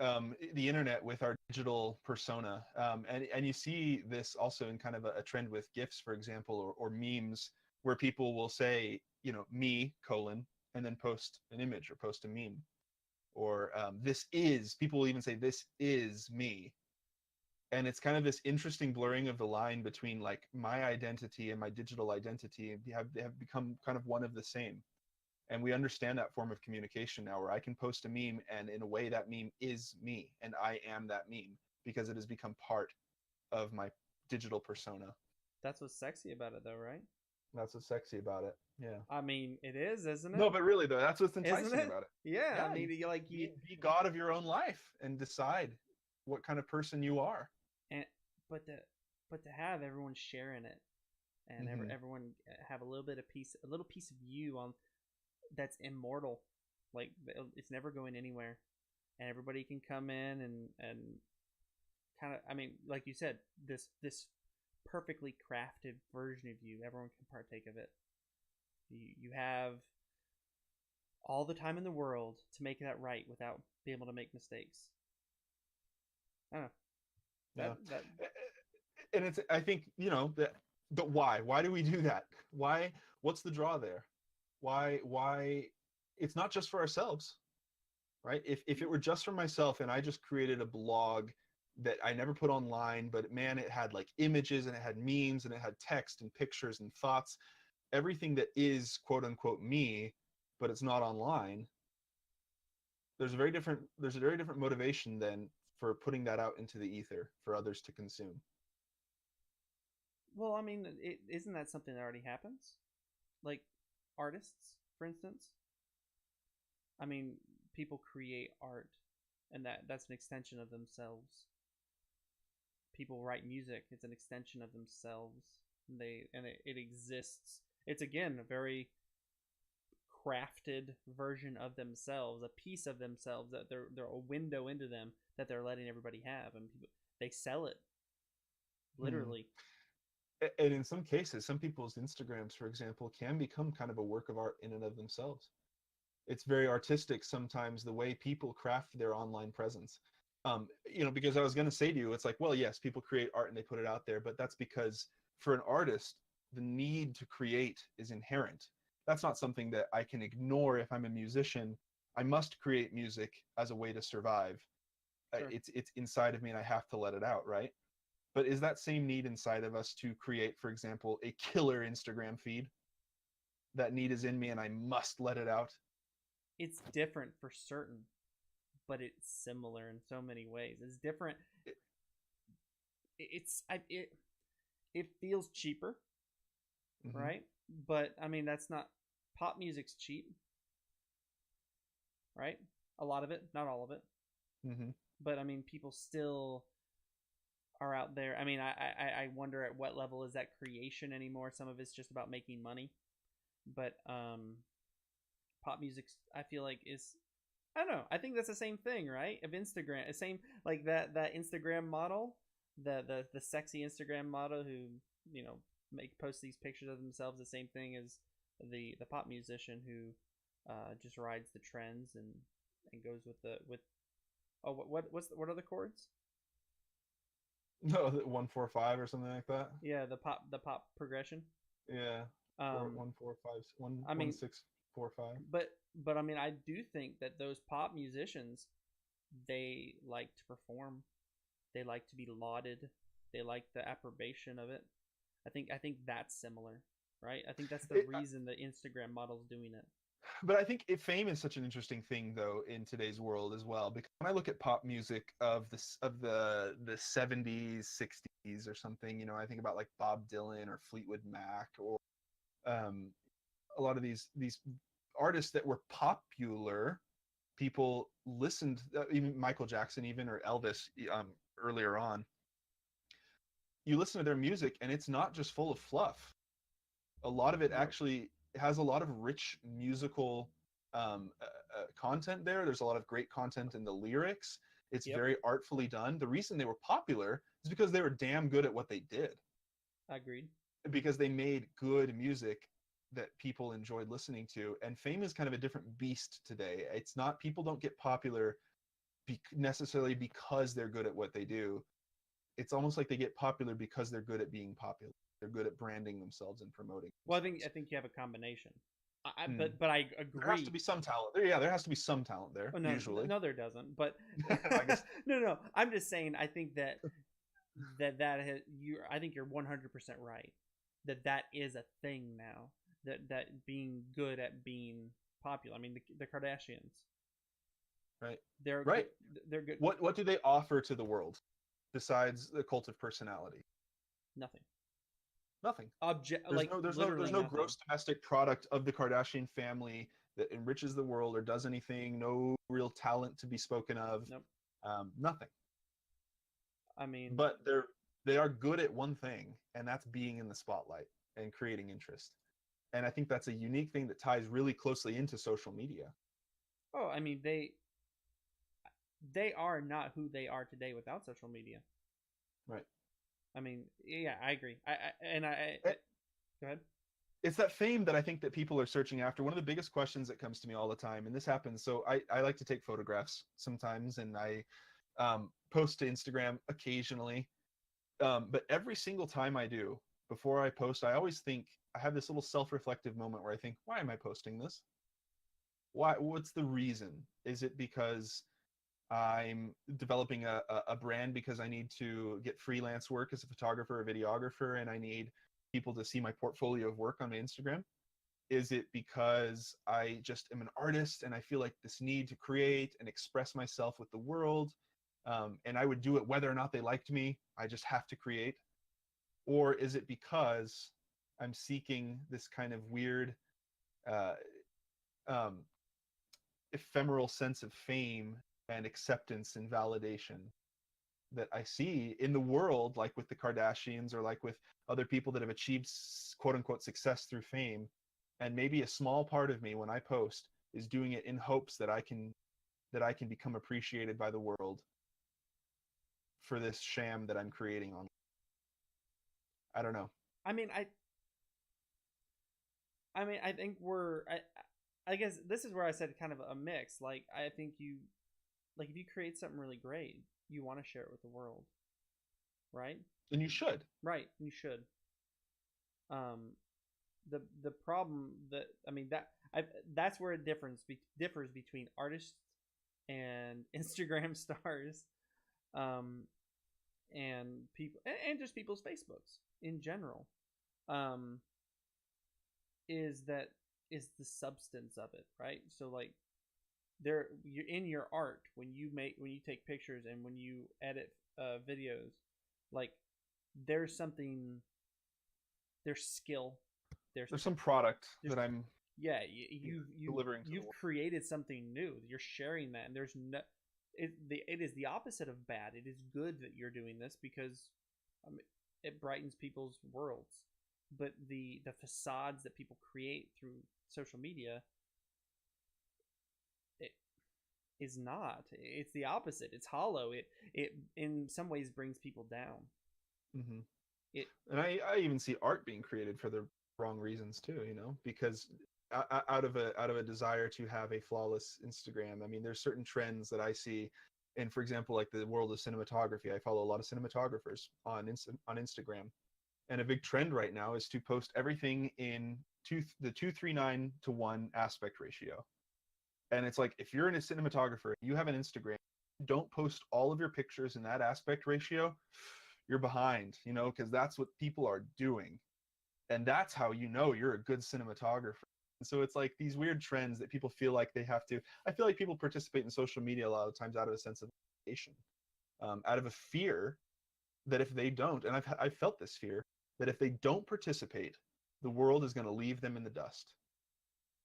the internet with our digital persona, and you see this also in kind of a trend with GIFs, for example, or memes, where people will say, me colon, and then post an image or post a meme, or this is. People will even say this is me, and it's kind of this interesting blurring of the line between like my identity and my digital identity. They have become kind of one of the same, and we understand that form of communication now, where I can post a meme and in a way that meme is me and I am that meme because it has become part of my digital persona. That's what's sexy about it, though, right? That's what's sexy about it. Yeah. I mean, it is, isn't No, it? but really though, that's what's Isn't enticing it? about it. Yeah. I Yeah, mean, you like you be God of your own life and decide what kind of person you are. and but to have everyone sharing it, and Hmm. everyone have a little piece of you on that's immortal. Like, it's never going anywhere, and everybody can come in and kind of. I mean, like you said, this perfectly crafted version of you. Everyone can partake of it. You have all the time in the world to make that right without being able to make mistakes. I don't know. Yeah. That And it's, I think, that, but why do we do that? What's the draw there? Why it's not just for ourselves, right? If it were just for myself and I just created a blog that I never put online, but man, it had like images and it had memes and it had text and pictures and thoughts, everything that is quote unquote me, but it's not online. There's a very different motivation then for putting that out into the ether for others to consume. Well, I mean, isn't that something that already happens? Like, artists, for instance. I mean, people create art, and that's an extension of themselves. People write music; it's an extension of themselves. It exists. It's again a very crafted version of themselves, a piece of themselves that they're a window into them that they're letting everybody have, and people, they sell it Hmm. literally. And in some cases, some people's Instagrams, for example, can become kind of a work of art in and of themselves. It's very artistic sometimes the way people craft their online presence. Because I was going to say to you, it's like, well, yes, people create art and they put it out there, but that's because for an artist, the need to create is inherent. That's not something that I can ignore if I'm a musician. I must create music as a way to survive. Sure. It's inside of me and I have to let it out, right? But is that same need inside of us to create, for example, a killer Instagram feed? That need is in me and I must let it out. It's different for certain, but it's similar in so many ways. It's different. It feels cheaper, Mm-hmm. right? But I mean, that's not pop music's cheap, right? A lot of it, not all of it. Mm-hmm. But I mean, people still are out there. I mean, I wonder at what level is that creation anymore. Some of it's just about making money, but pop music, I feel like, is, I don't know. I think that's the same thing, right? Of Instagram, the same, like that Instagram model, the sexy Instagram model who, make post these pictures of themselves. The same thing as the pop musician who just rides the trends and goes with oh, what are the chords? No, 145 or something like that. Yeah, the pop progression. Yeah, four Um, 145 one I one mean, 645. but I mean, I do think that those pop musicians, they like to perform. They like to be lauded. They like the approbation of it. I think that's similar, right? I think that's the It, reason the Instagram model's doing it. but I think fame is such an interesting thing though in today's world as well, because when I look at pop music of the 70s, 60s or something, I think about like Bob Dylan or Fleetwood Mac or um, a lot of these artists that were popular. People listened, even Michael Jackson, even, or Elvis, earlier on. You listen to their music, and it's not just full of fluff. A lot of it Yep. actually has a lot of rich musical content there. There's a lot of great content in the lyrics. It's Yep. very artfully done. The reason they were popular is because they were damn good at what they did, Agreed. because they made good music that people enjoyed listening to. And fame is kind of a different beast today. It's not, people don't get popular necessarily because they're good at what they do. It's almost like they get popular because they're good at being popular. They're good at branding themselves and promoting Well, I themselves. think you have a combination. Hmm. But I There has to agree. be some talent there. Yeah, there has to be some talent there, Oh no, usually. no, there doesn't. But I guess. no. I'm just saying. I think that has, you. I think you're 100% right. That is a thing now. That being good at being popular. I mean, the Kardashians. Right. They're good. Right. They're good. What do they offer to the world besides the cult of personality? Nothing. Nothing. Like There's literally no nothing. gross domestic product of the Kardashian family that enriches the world or does anything. No real talent to be spoken of. Nope. Nothing. I mean, But they are good at one thing, and that's being in the spotlight and creating interest. And I think that's a unique thing that ties really closely into social media. oh, I mean they are not who they are today without social media. Right. I mean, yeah, I agree. It, Go ahead. it's that fame that I think that people are searching after. One of the biggest questions that comes to me all the time, and this happens. So I like to take photographs sometimes, and I post to Instagram occasionally. But every single time I do, before I post, I always think, I have this little self-reflective moment where I think, why am I posting this? Why? What's the reason? Is it because I'm developing a brand because I need to get freelance work as a photographer or videographer and I need people to see my portfolio of work on my Instagram? Is it because I just am an artist and I feel like this need to create and express myself with the world? And I would do it whether or not they liked me. I just have to create. Or is it because I'm seeking this kind of weird, uh, um, ephemeral sense of fame and acceptance and validation that I see in the world, like with the Kardashians or like with other people that have achieved quote unquote success through fame? And maybe a small part of me when I post is doing it in hopes that I can become appreciated by the world for this sham that I'm creating on. I don't know. I mean, I think I guess this is where I said kind of a mix. Like, I think like if you create something really great, you want to share it with the world, right? And you should. Right, you should. Um, the problem that I mean that I that's where it differs between artists and Instagram stars, um, and people and just people's Facebooks in general. Um, is that is the substance of it, right? So like there you in your art when you take pictures and when you edit videos, like there's something, there's skill, there's There's some product there's that I'm yeah delivering to the you've world. created something new, you're sharing that, and there's no it is the opposite of bad. It is good that you're doing this because I mean, it brightens people's worlds. But the facades that people create through social media, it is not. It's the opposite. It's hollow. It in some ways brings people down. Hmm. It And I even see art being created for the wrong reasons too, you know, because out of a desire to have a flawless Instagram. I mean, there's certain trends that I see, and for example, like the world of cinematography, I follow a lot of cinematographers on on Instagram, and a big trend right now is to post everything in the 2:39:1 aspect ratio. And it's like, if you're in a cinematographer, you have an Instagram, don't post all of your pictures in that aspect ratio, you're behind, you know, because that's what people are doing. And that's how you know you're a good cinematographer. And so it's like these weird trends that people feel like they have to. I feel like people participate in social media a lot of times out of a sense of obligation, out of a fear that if they don't, and I've felt this fear, that if they don't participate, the world is going to leave them in the dust,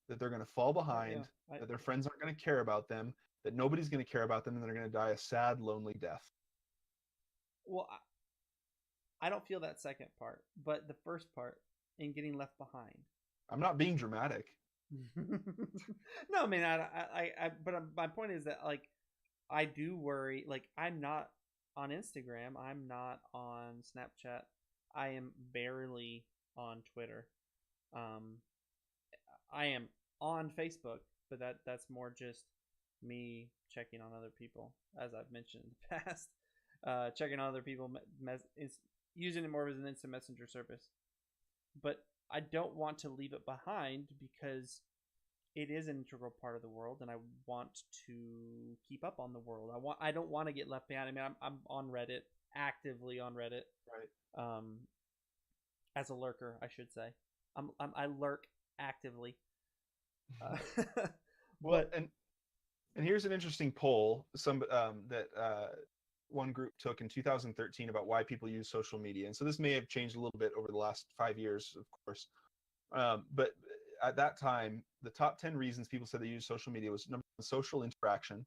that they're going to fall yeah. behind, that their friends aren't going to care about them, that nobody's going to care about them, and they're going to die a sad, lonely death. Well, I don't feel that second part, but the first part, in getting left behind. I'm not being dramatic. No, I mean, but my point is that like I do worry. Like I'm not on Instagram. I'm not on Snapchat. I am barely on Twitter. Um, I am on Facebook, but that's more just me checking on other people, as I've mentioned in the past. Checking on other people, using it more as an instant messenger service. But I don't want to leave it behind because it is an integral part of the world, and I want to keep up on the world. I don't want to get left behind. I mean, I'm on Reddit, actively on Reddit. Right. As a lurker, I should say. I lurk actively. Uh, Well, and here's an interesting poll that one group took in 2013 about why people use social media. And so this may have changed a little bit over the last 5 years, of course. But at that time, the top 10 reasons people said they use social media was number one, social interaction,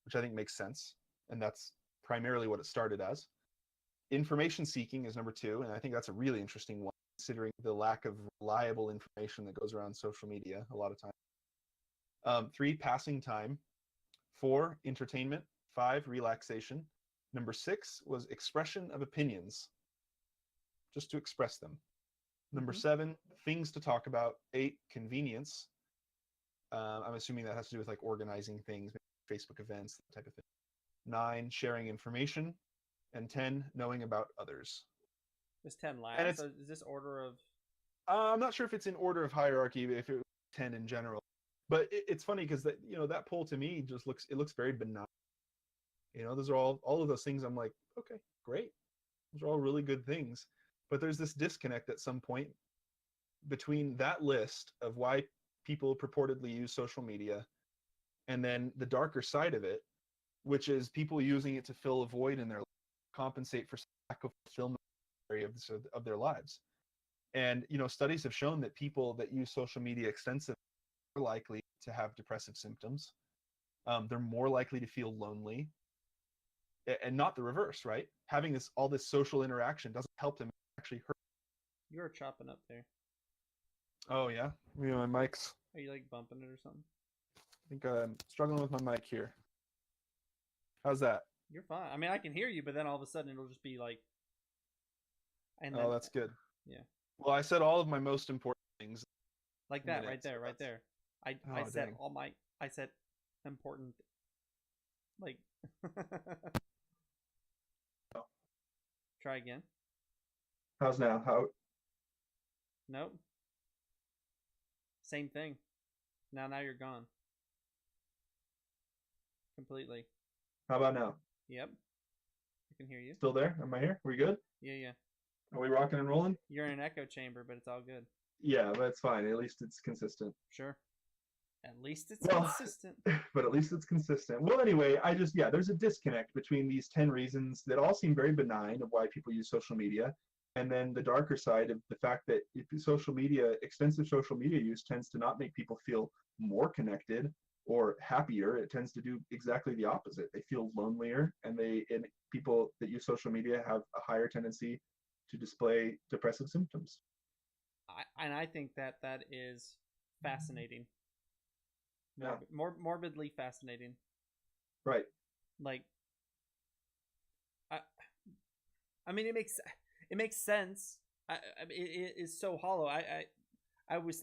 which I think makes sense. And that's primarily what it started as. Information seeking is number two. And I think that's a really interesting one, considering the lack of reliable information that goes around social media a lot of times. 3, passing time. 4, entertainment. 5, relaxation. Number 6 was expression of opinions, just to express them. Number 7, things to talk about. 8, convenience. I'm assuming that has to do with like organizing things, Facebook events, that type of thing. 9, sharing information. And 10, knowing about others. Is 10 last? So is this order of... I'm not sure if it's in order of hierarchy, if it was 10 in general. But it's funny because that poll to me just looks very benign. Those are all of those things. I'm like, okay, great. Those are all really good things. But there's this disconnect at some point between that list of why people purportedly use social media and then the darker side of it, which is people using it to fill a void in their life, compensate for lack of fulfillment of their lives. And studies have shown that people that use social media extensively are more likely to have depressive symptoms. They're more likely to feel lonely, and not the reverse, right? Having all this social interaction doesn't help them, actually hurt. You're chopping up there. Oh yeah, my mic's. Are you like bumping it or something? I think I'm struggling with my mic here. How's that? You're fine. I mean, I can hear you, but then all of a sudden it'll just be like... Oh, that's good. Yeah. Well, I said all of my most important things. Like that, right there, right there. I said dang. I said important, like... Oh. Try again. How's now? How? Nope. Same thing. Now you're gone. Completely. How about now? Yep. I can hear you. Still there? Am I here? We good? Yeah. Are we rocking and rolling? You're in an echo chamber, but it's all good. Yeah, but it's fine. At least it's consistent. Sure. At least it's consistent. But at least it's consistent. Well, anyway, there's a disconnect between these 10 reasons that all seem very benign of why people use social media, and then the darker side of the fact that extensive social media use tends to not make people feel more connected or happier. It tends to do exactly the opposite. They feel lonelier, and people that use social media have a higher tendency to display depressive symptoms. I think that is fascinating. Yeah. Morbidly fascinating. Right. Like, I mean, it makes sense. It is so hollow. I was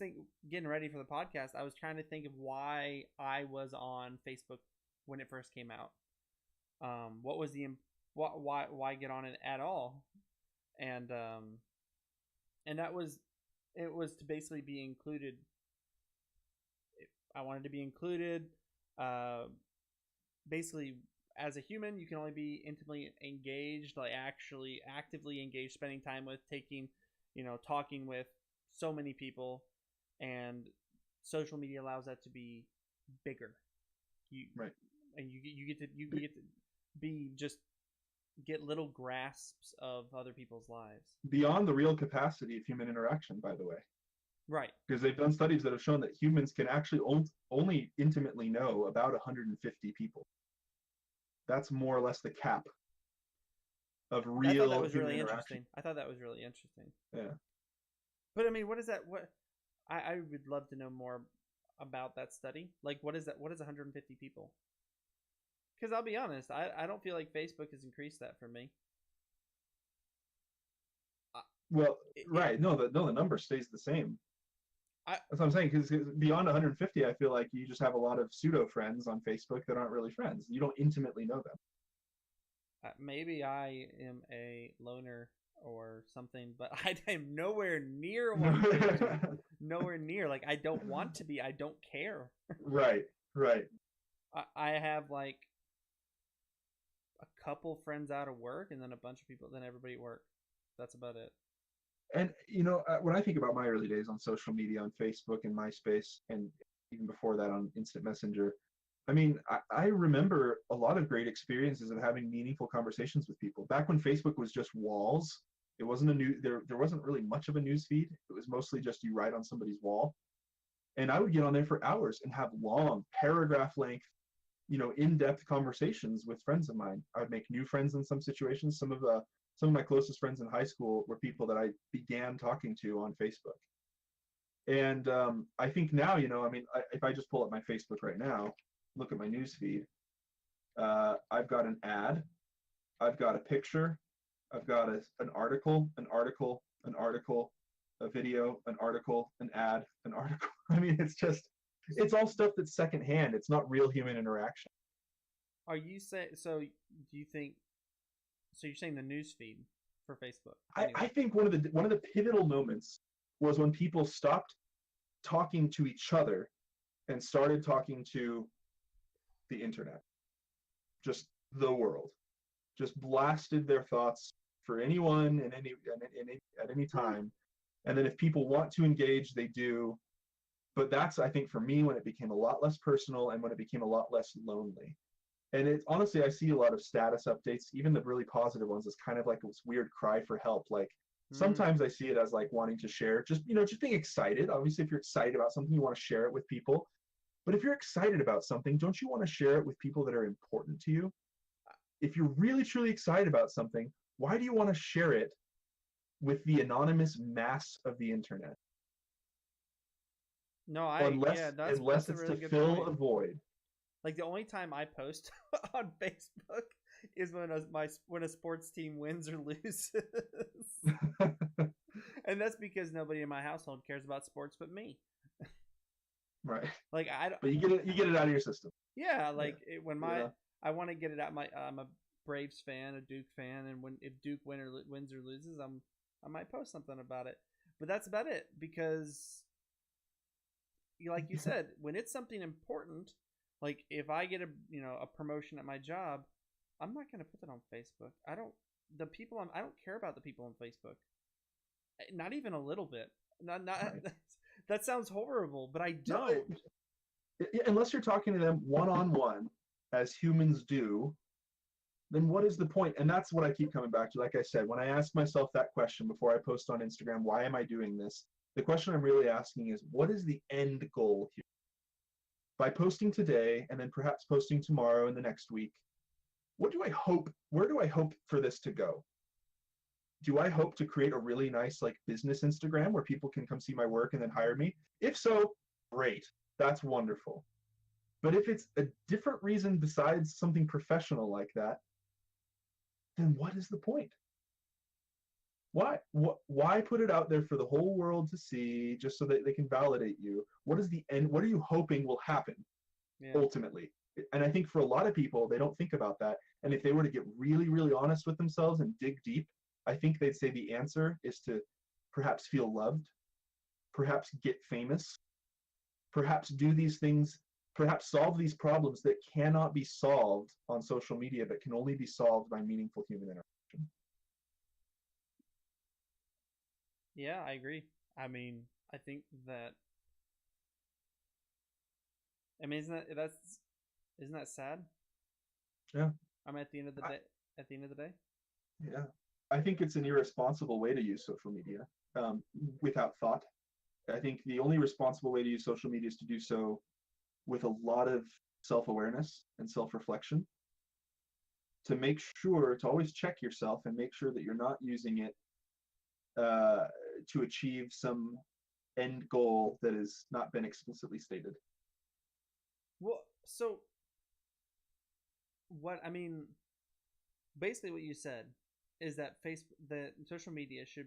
getting ready for the podcast. I was trying to think of why I was on Facebook when it first came out. What was why get on it at all? And that was, it was to basically be included. I wanted to be included. Basically, as a human, you can only be intimately engaged, like actually actively engaged, spending time with, talking with so many people, and social media allows that to be bigger. Right. And you get to be just get little grasps of other people's lives beyond the real capacity of human interaction, by the way. Right. Because they've done studies that have shown that humans can actually only intimately know about 150 people. That's more or less the cap of real I thought that was human really interaction. interesting. I thought that was really interesting. Yeah. But I mean, what is that? What I would love to know more about that study. Like, what is that? What is 150 people? Because I'll be honest, I don't feel like Facebook has increased that for me. I, Well, it right. No, the number stays the same. I That's what I'm saying. Because beyond 150, I feel like you just have a lot of pseudo friends on Facebook that aren't really friends. You don't intimately know maybe I am a loner or something, but I am nowhere near 150. them. Nowhere near. Like I don't want to be. I don't care. Right, right. I have like a couple friends out of work, and then a bunch of people. Then everybody at work. That's about it. And when I think about my early days on social media, on Facebook and MySpace, and even before that on Instant Messenger, I mean, I remember a lot of great experiences of having meaningful conversations with people. Back when Facebook was just walls, it wasn't a new there wasn't really much of a news feed. It was mostly just you write on somebody's wall. And I would get on there for hours and have long paragraph length, in-depth conversations with friends of mine. I would make new friends in some situations. Some of my closest friends in high school were people that I began talking to on Facebook. And I think now, I mean, if I just pull up my Facebook right now, look at my news feed, I've got an ad, I've got a picture, I've got an article, an article, a video, an article, an ad, an article. I mean, it's all stuff that's secondhand. It's not real human interaction. Are you say so? Do you think so? You're saying the news feed for Facebook I anyway? think one of the pivotal moments was when people stopped talking to each other and started talking to the internet, just the world, just blasted their thoughts for anyone and at any time. And then if people want to engage, they do. But that's, I think, for me, when it became a lot less personal and when it became a lot less lonely. And it's honestly, I see a lot of status updates, even the really positive ones, as kind of like this weird cry for help. Like Mm, sometimes I see it as like wanting to share, just being excited. Obviously, if you're excited about something, you want to share it with people. But if you're excited about something, don't you want to share it with people that are important to you? If you're really truly excited about something, why do you want to share it with the anonymous mass of the internet? no, yeah, Unless that's unless a it's really to good fill point. a void. Like the only time I post on Facebook is when a sports team wins or loses, and that's because nobody in my household cares about sports but me. Right. Like I don't, But you get it out of your system. yeah, Yeah. like when You know. I want to get it out. I'm a Braves fan, a Duke fan, and when if Duke wins or loses, I might post something about it. But that's about it because, like you said, when it's something important, like if I get a promotion at my job, I'm not gonna put that on Facebook. I don't care about the people on Facebook, not even a little bit. Not Right. that sounds horrible, but I No, don't. unless you're talking to them one on one, as humans do, then what is the point? And that's what I keep coming back to. Like I said, when I ask myself that question before I post on Instagram, why am I doing this? The question I'm really asking is, what is the end goal here? By posting today and then perhaps posting tomorrow and the next week, what do I hope? Where do I hope for this to go? Do I hope to create a really nice like business Instagram where people can come see my work and then hire me? If so, great. That's wonderful. But if it's a different reason besides something professional like that, then what is the point? Why put it out there for the whole world to see just so that they can validate you? What is the end? What are you hoping will happen Yeah. ultimately? And I think for a lot of people, they don't think about that. And if they were to get really, really honest with themselves and dig deep, I think they'd say the answer is to perhaps feel loved, perhaps get famous, perhaps do these things, perhaps solve these problems that cannot be solved on social media, but can only be solved by meaningful human interaction. Yeah, I agree. I mean, I think that. I mean, isn't that sad? Yeah. I'm at the end of the I, day. At the end of the day. yeah. I think it's an irresponsible way to use social media um, without thought. I think the only responsible way to use social media is to do so with a lot of self awareness and self reflection, to make sure to always check yourself and make sure that you're not using it to achieve some end goal that has not been explicitly stated. Well, so what I mean, basically, what you said is that the social media should.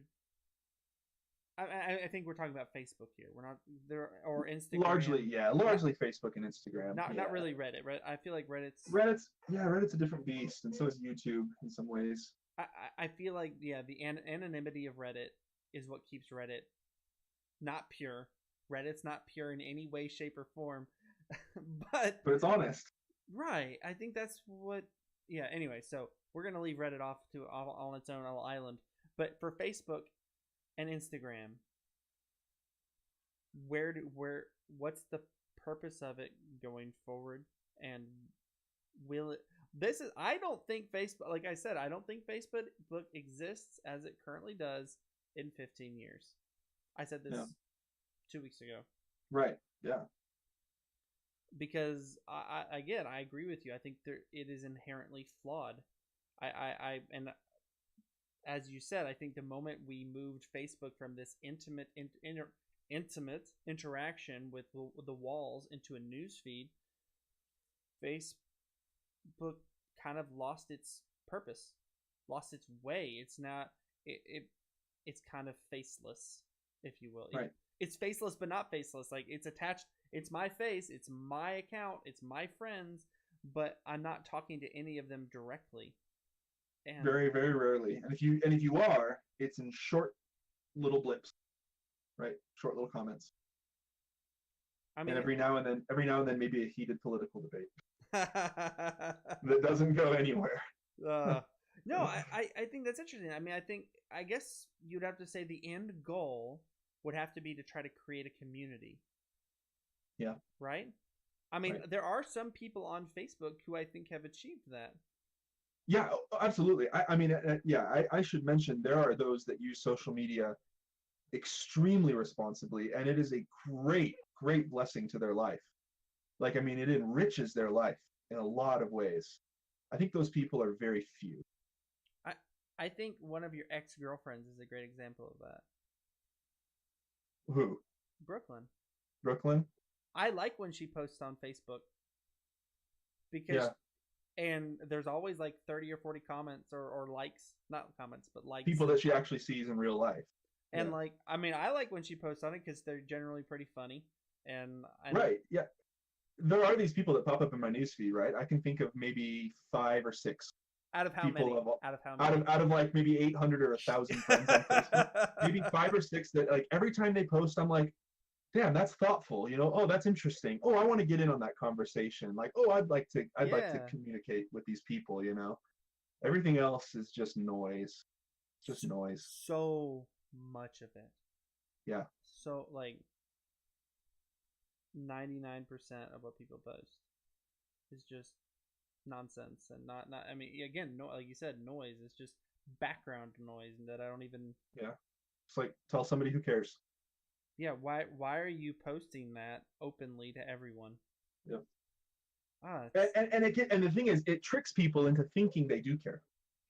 I think we're talking about Facebook here. We're not there or Instagram. Largely Facebook and Instagram. Not really Reddit. Right? I feel like Reddit's a different beast, and so is YouTube in some ways. I feel like the anonymity of Reddit is what keeps Reddit not pure. Reddit's not pure in any way, shape, or form, but it's honest. Right. I think that's what. Yeah. Anyway, so we're gonna leave Reddit off to on its own little island, but for Facebook and Instagram, what's the purpose of it going forward, and will it? I don't think Facebook, like I said, I don't think Facebook exists as it currently does in 15 years. I said this 2 weeks ago. Right. Yeah. Because I agree with you. I think it is inherently flawed. And as you said, I think the moment we moved Facebook from this intimate interaction with the walls into a news feed, Facebook kind of lost its purpose, lost its way. It's not it's kind of faceless, if you will. Right. It's faceless but not faceless. Like, it's attached. It's my face. It's my account. It's my friends, but I'm not talking to any of them directly. And very, very rarely. And if you are, it's in short little blips, right? Short little comments. I mean, and every now and then, maybe a heated political debate that doesn't go anywhere. No, I think that's interesting. I mean, I guess you'd have to say the end goal would have to be to try to create a community. Yeah. Right? I mean, there are some people on Facebook who I think have achieved that. Yeah, absolutely. I should mention there are those that use social media extremely responsibly, and it is a great, great blessing to their life. Like, I mean, it enriches their life in a lot of ways. I think those people are very few. I think one of your ex-girlfriends is a great example of that. Who? Brooklyn? I like when she posts on Facebook. Because and there's always like 30 or 40 comments or likes, not comments, but likes. People that she actually sees in real life. And like, I mean, I like when she posts on it because they're generally pretty funny. And yeah. There are these people that pop up in my newsfeed, right? I can think of maybe 5 or 6. Out of how many? Out of like maybe 800 or 1,000 friends on Facebook. Maybe 5 or 6 that, like, every time they post, I'm like, damn, that's thoughtful. You know, oh, that's interesting. Oh, I want to get in on that conversation. Like, oh, I'd like to communicate with these people. You know, everything else is just noise. Just noise. So much of it. Yeah. So like 99% of what people post is just nonsense and not. I mean, again, no, like you said, noise. It's just background noise that I don't even. Yeah. It's like, tell somebody who cares. Yeah, why are you posting that openly to everyone? Yep. And the thing is, it tricks people into thinking they do care.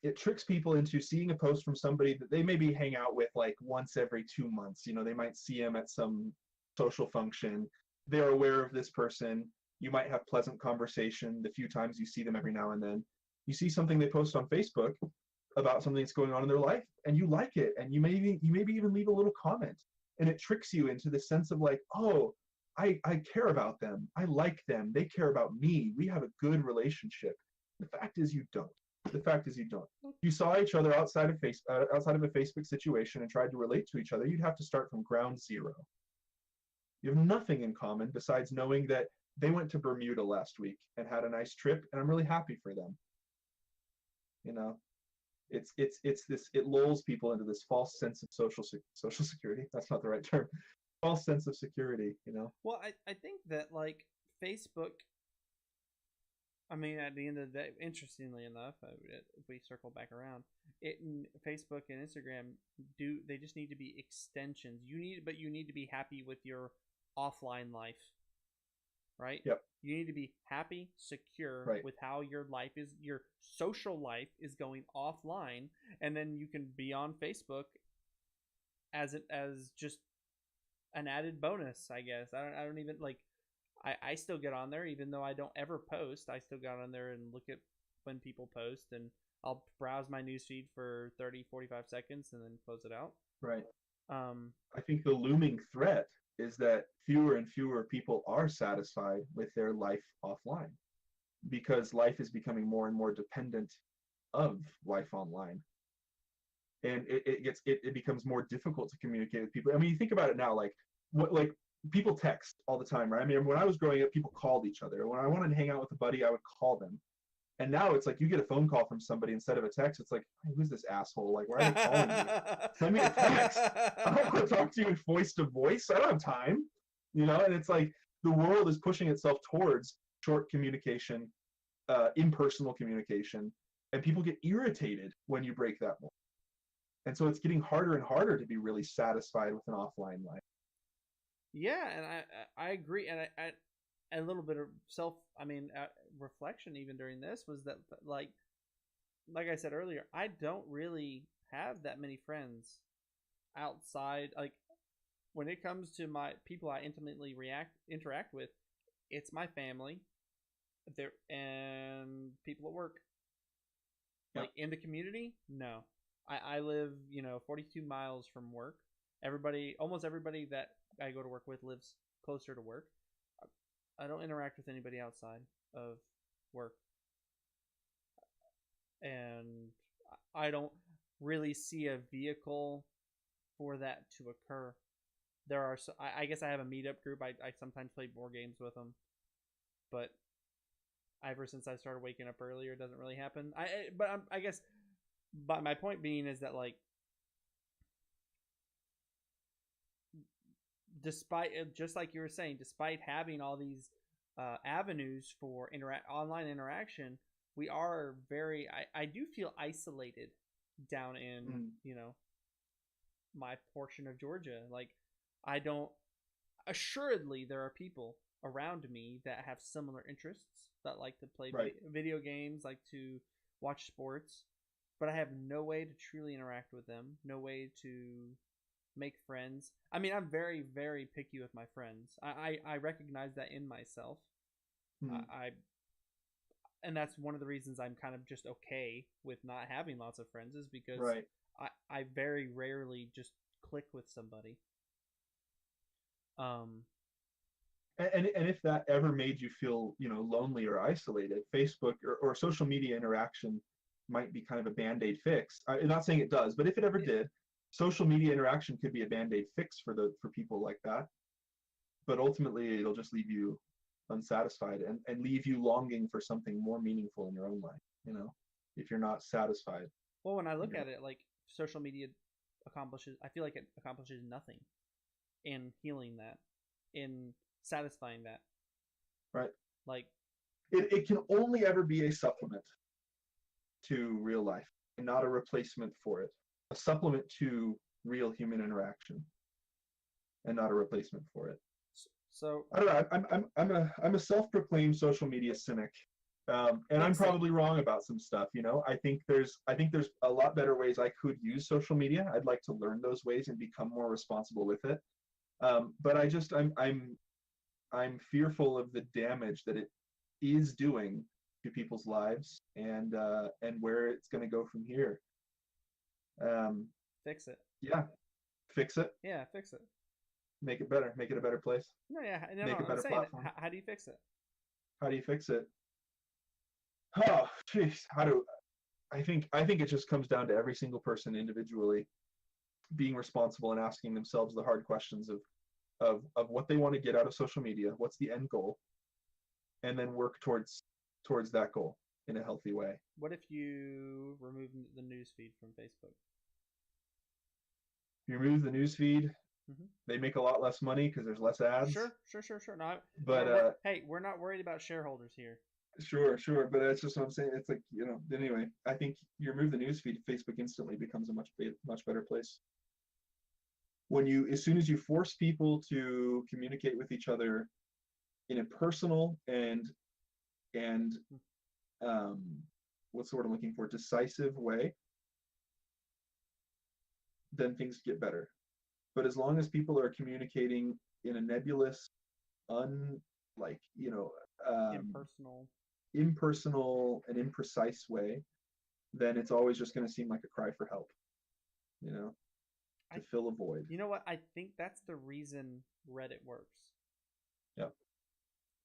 It tricks people into seeing a post from somebody that they maybe hang out with like once every 2 months. You know, they might see him at some social function. They're aware of this person. You might have pleasant conversation the few times you see them every now and then. You see something they post on Facebook about something that's going on in their life, and you like it, and you maybe even leave a little comment. And it tricks you into the sense of like, oh, I care about them. I like them. They care about me. We have a good relationship. The fact is you don't. If you saw each other outside of a Facebook situation and tried to relate to each other, you'd have to start from ground zero. You have nothing in common besides knowing that they went to Bermuda last week and had a nice trip, and I'm really happy for them. You know? It's this, it lulls people into this false sense of social security. That's not the right term. False sense of security, you know? Well, I think that, like, Facebook, I mean, at the end of the day, interestingly enough, if we circle back around, Facebook and Instagram they just need to be extensions. You need to be happy with your offline life, right? Yep. You need to be happy, secure with how your social life is going offline, and then you can be on Facebook as just an added bonus, I guess. I don't even like. I still get on there even though I don't ever post. I still get on there and look at when people post, and I'll browse my newsfeed for 30, 45 seconds and then close it out. Right. Um, I think the looming threat is that fewer and fewer people are satisfied with their life offline because life is becoming more and more dependent of life online. And it becomes more difficult to communicate with people. I mean, you think about it now, like people text all the time, right? I mean, when I was growing up, people called each other. When I wanted to hang out with a buddy, I would call them. And now it's like you get a phone call from somebody instead of a text. It's like, hey, who's this asshole? Like, why are they calling me? Send me a text. I don't want to talk to you voice to voice. I don't have time. And it's like the world is pushing itself towards short communication, impersonal communication, and people get irritated when you break that mold. And so it's getting harder and harder to be really satisfied with an offline life. Yeah, and I agree, and I a little bit of reflection even during this was that like I said earlier, I don't really have that many friends outside. Like when it comes to my people I intimately interact with, it's my family, there and people at work. Yep. Like in the community, no. I live 42 miles from work. Almost everybody that I go to work with lives closer to work. I don't interact with anybody outside of work, and I don't really see a vehicle for that to occur. There are, I guess I have a meetup group. I sometimes play board games with them, but ever since I started waking up earlier, it doesn't really happen. I guess, but my point being is that like, despite just like you were saying, despite having all these avenues for online interaction, we are very. I do feel isolated down in my portion of Georgia. Like I don't. Assuredly, there are people around me that have similar interests that like to play video games, like to watch sports, but I have no way to truly interact with them. No way to make friends. I mean, I'm very, very picky with my friends. I recognize that in myself. And that's one of the reasons I'm kind of just okay with not having lots of friends is because I very rarely just click with somebody. And if that ever made you feel, lonely or isolated, Facebook or social media interaction might be kind of a Band-Aid fix. I'm not saying it does, but if it ever did, social media interaction could be a Band-Aid fix for people like that. But ultimately, it'll just leave you unsatisfied and leave you longing for something more meaningful in your own life, if you're not satisfied. Well, when I look at it, like social media I feel like it accomplishes nothing in healing that, in satisfying that. Right. Like it can only ever be a supplement to real life and not a replacement for it. A supplement to real human interaction and not a replacement for it. So I don't know. I'm a self-proclaimed social media cynic, and I'm probably wrong about some stuff. I think there's a lot better ways I could use social media. I'd like to learn those ways and become more responsible with it. But I'm fearful of the damage that it is doing to people's lives and where it's going to go from here. Fix it. Yeah, fix it. Yeah, fix it. Make it better. Make it a better place. No, yeah, make a better platform. How do you fix it? How do you fix it? Oh, jeez. I think it just comes down to every single person individually being responsible and asking themselves the hard questions of what they want to get out of social media, what's the end goal, and then work towards that goal in a healthy way. What if you remove the news feed from Facebook? If you remove the news feed, they make a lot less money because there's less ads. Sure. No, but hey, we're not worried about shareholders here. Sure, but that's just what I'm saying. It's like, anyway, I think you remove the news feed, Facebook instantly becomes a much better place. As soon as you force people to communicate with each other in a personal and what's the word I'm looking for, decisive way, then things get better. But as long as people are communicating in a nebulous, like, Impersonal. impersonal and imprecise way, then it's always just going to seem like a cry for help, you know, I to fill a void. You know what? I think that's the reason Reddit works. Yeah.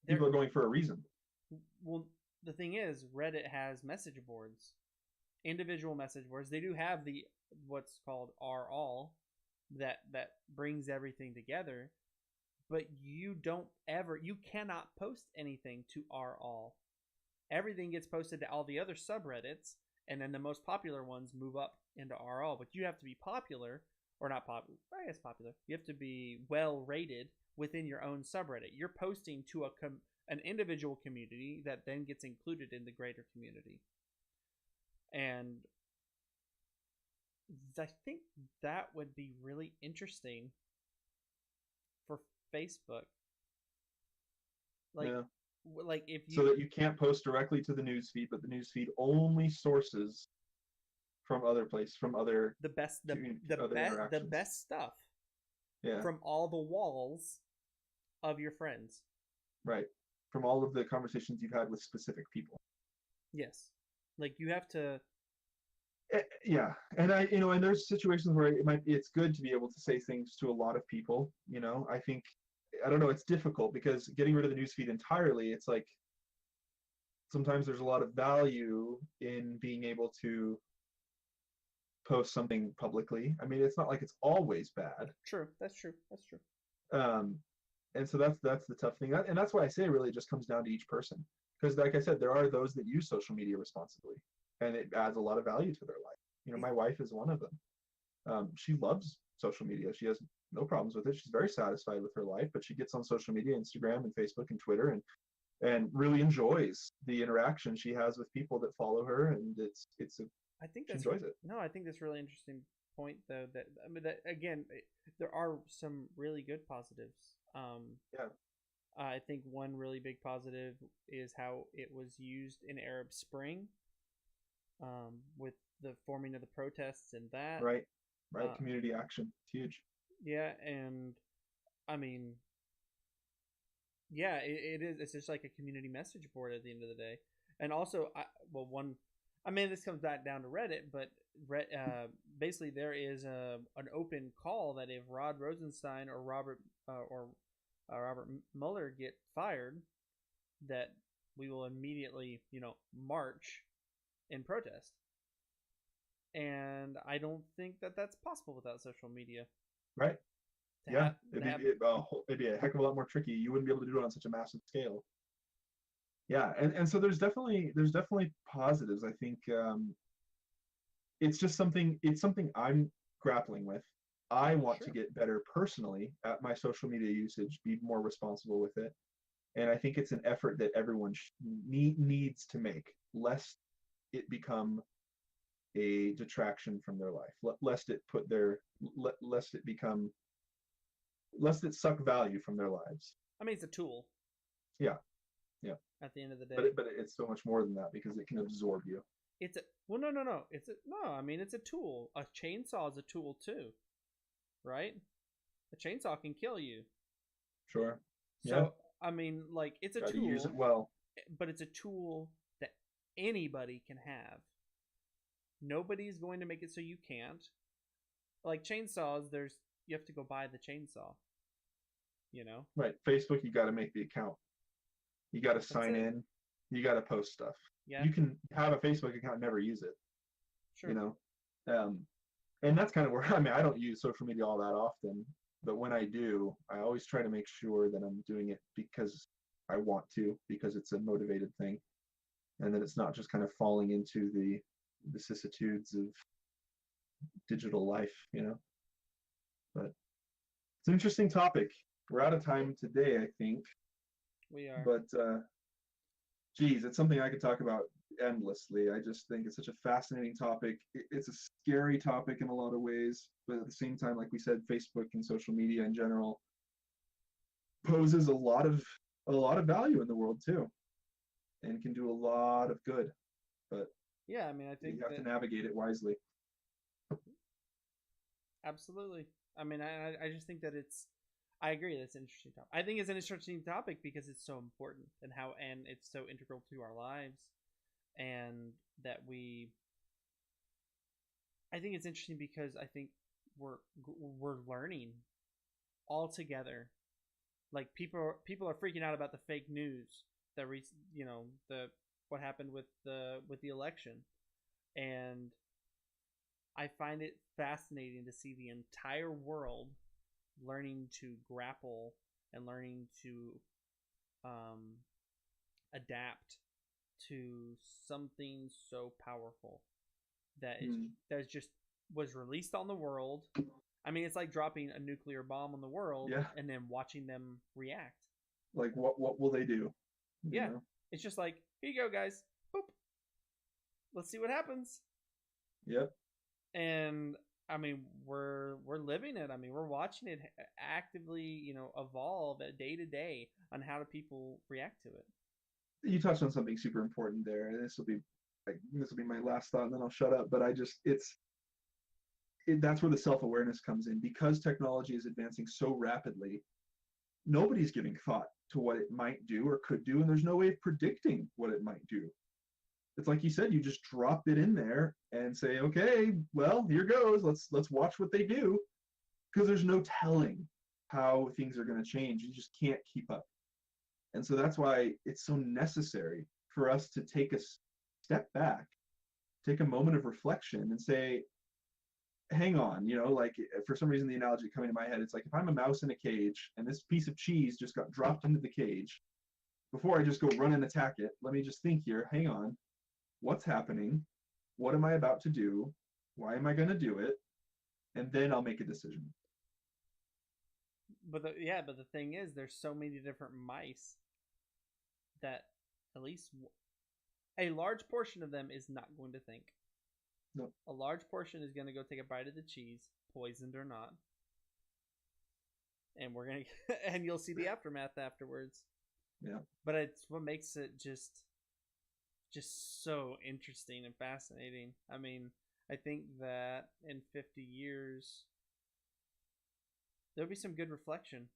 There, People are going for a reason. well, the thing is, Reddit has message boards, individual message boards. They do have the what's called R all that brings everything together, but you cannot post anything to R all. Everything gets posted to all the other subreddits, and then the most popular ones move up into R all. But you have to be popular, or not popular. I guess popular. You have to be well rated within your own subreddit. You're posting to an individual community that then gets included in the greater community. And I think that would be really interesting for Facebook. Like, Yeah. like if you So that you can't post directly to the newsfeed, but the newsfeed only sources from other places, from other the best other the interactions. best stuff Yeah. from all the walls of your friends. Right. From all of the conversations you've had with specific people. Yes. Like you have to Yeah. And and there's situations where it's good to be able to say things to a lot of people, I don't know, it's difficult because getting rid of the newsfeed entirely, it's like sometimes there's a lot of value in being able to post something publicly. I mean, it's not like it's always bad. True. That's true. And so that's the tough thing, and that's why I say it really just comes down to each person, because like I said, there are those that use social media responsibly and it adds a lot of value to their life. My wife is one of them. She loves social media. She has no problems with it. She's very satisfied with her life, but she gets on social media, Instagram and Facebook and Twitter, and really enjoys the interaction she has with people that follow her, and I think she that's enjoys it. No, I think that's really interesting point though. That I mean, that again, there are some really good positives. Yeah. I think one really big positive is how it was used in Arab Spring, with the forming of the protests and that. Right. Community action. It's huge. Yeah, and I mean, yeah, it is. It's just like a community message board at the end of the day. And also, I mean, this comes back down to Reddit, but basically there is an open call that if Rod Rosenstein or Robert Mueller get fired, that we will immediately, march in protest. And I don't think that that's possible without social media. Right. Yeah, it'd be a heck of a lot more tricky. You wouldn't be able to do it on such a massive scale. Yeah, and so there's definitely positives. I think it's something I'm grappling with. I want to get better personally at my social media usage, be more responsible with it, and I think it's an effort that everyone needs to make, lest it become a detraction from their life, lest it suck value from their lives. I mean, it's a tool. Yeah. At the end of the day, but it's so much more than that, because it can absorb you. No. I mean, it's a tool. A chainsaw is a tool too, right? A chainsaw can kill you. Sure. So I mean, like, it's a tool. Use it well. But it's a tool that anybody can have. Nobody's going to make it so you can't. Like chainsaws, you have to go buy the chainsaw. Right. Facebook, you got to make the account. You got to sign in. You got to post stuff. Yeah. You can have a Facebook account and never use it. Sure. And that's kind of where I don't use social media all that often, but when I do, I always try to make sure that I'm doing it because I want to, because it's a motivated thing, and that it's not just kind of falling into the vicissitudes of digital life, But it's an interesting topic. We're out of time today, I think. We are. But geez, it's something I could talk about endlessly. I just think it's such a fascinating topic. It's a scary topic in a lot of ways, but at the same time, like we said, Facebook and social media in general poses a lot of value in the world too, and can do a lot of good. But yeah, I mean, I think you have to navigate it wisely. Absolutely. I mean, I just think that I agree. That's an interesting topic. I think it's an interesting topic because it's so important and it's so integral to our lives, and that I think it's interesting because I think we're we're learning all together. Like people are freaking out about the fake news that the what happened with the election, and I find it fascinating to see the entire world learning to grapple and learning to um, adapt to something so powerful that is just was released on the world. I mean, it's like dropping a nuclear bomb on the world Yeah. and then watching them react. Like what will they do? You Yeah, know? it's just like, here you go, guys. Boop. Let's see what happens. Yep. And I mean, we're living it. I mean, we're watching it actively, evolve day to day on how do people react to it. You touched on something super important there, and this will be my last thought, and then I'll shut up. But that's where the self-awareness comes in, because technology is advancing so rapidly. Nobody's giving thought to what it might do or could do, and there's no way of predicting what it might do. It's like you said, you just drop it in there and say, okay, well, here goes. Let's watch what they do, because there's no telling how things are going to change. You just can't keep up. And so that's why it's so necessary for us to take a step back, take a moment of reflection, and say, hang on, like, for some reason the analogy coming to my head, it's like if I'm a mouse in a cage and this piece of cheese just got dropped into the cage, before I just go run and attack it, let me just think here, hang on, what's happening? What am I about to do? Why am I going to do it? And then I'll make a decision. But the thing is, there's so many different mice that at least a large portion of them is not going to think. No. A large portion is going to go take a bite of the cheese, poisoned or not, and and you'll see the aftermath afterwards. Yeah. But it's what makes it just so interesting and fascinating. I mean, I think that in 50 years there'll be some good reflection.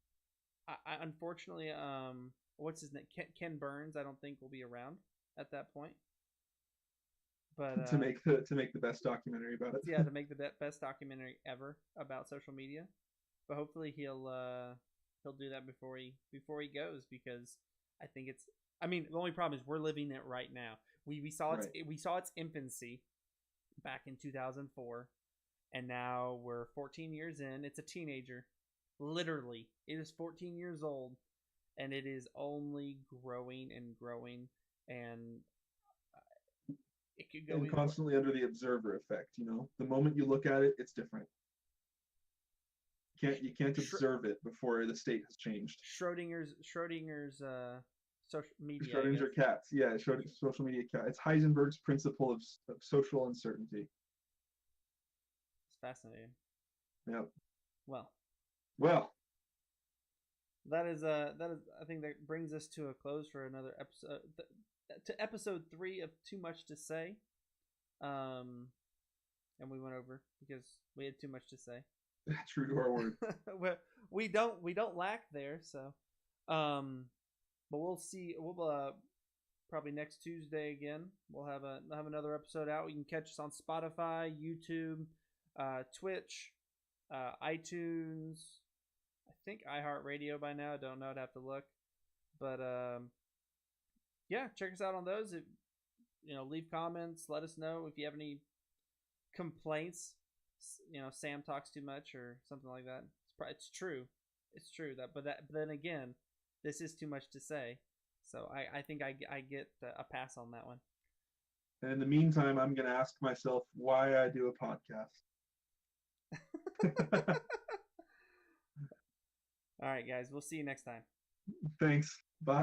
I unfortunately, what's his name? Ken Burns. I don't think will be around at that point. But to make the best documentary about it. Yeah, to make the best documentary ever about social media. But hopefully he'll do that before he goes, because I think it's. I mean, the only problem is we're living it right now. We saw its infancy back in 2004, and now we're 14 years in. It's a teenager, literally. It is 14 years old, and it is only growing and growing, and it could go. And constantly under the observer effect. The moment you look at it, it's different. You can't observe it before the state has changed. Schrodinger's social media. Schrodinger cats. Yeah, social media cat. It's Heisenberg's principle of social uncertainty. It's fascinating. Yep. Well. That is I think that brings us to a close for another episode. To episode 3 of Too Much to Say. And we went over because we had too much to say. True to our word. we don't lack there, so but we'll see. We'll probably next Tuesday again. We'll have another episode out. You can catch us on Spotify, YouTube, Twitch, iTunes, I think iHeartRadio by now. I don't know. I'd have to look. But yeah, check us out on those. Leave comments. Let us know if you have any complaints. Sam talks too much or something like that. It's true. It's true but then again, this is too much to say. So I think I get a pass on that one. And in the meantime, I'm going to ask myself why I do a podcast. All right, guys. We'll see you next time. Thanks. Bye.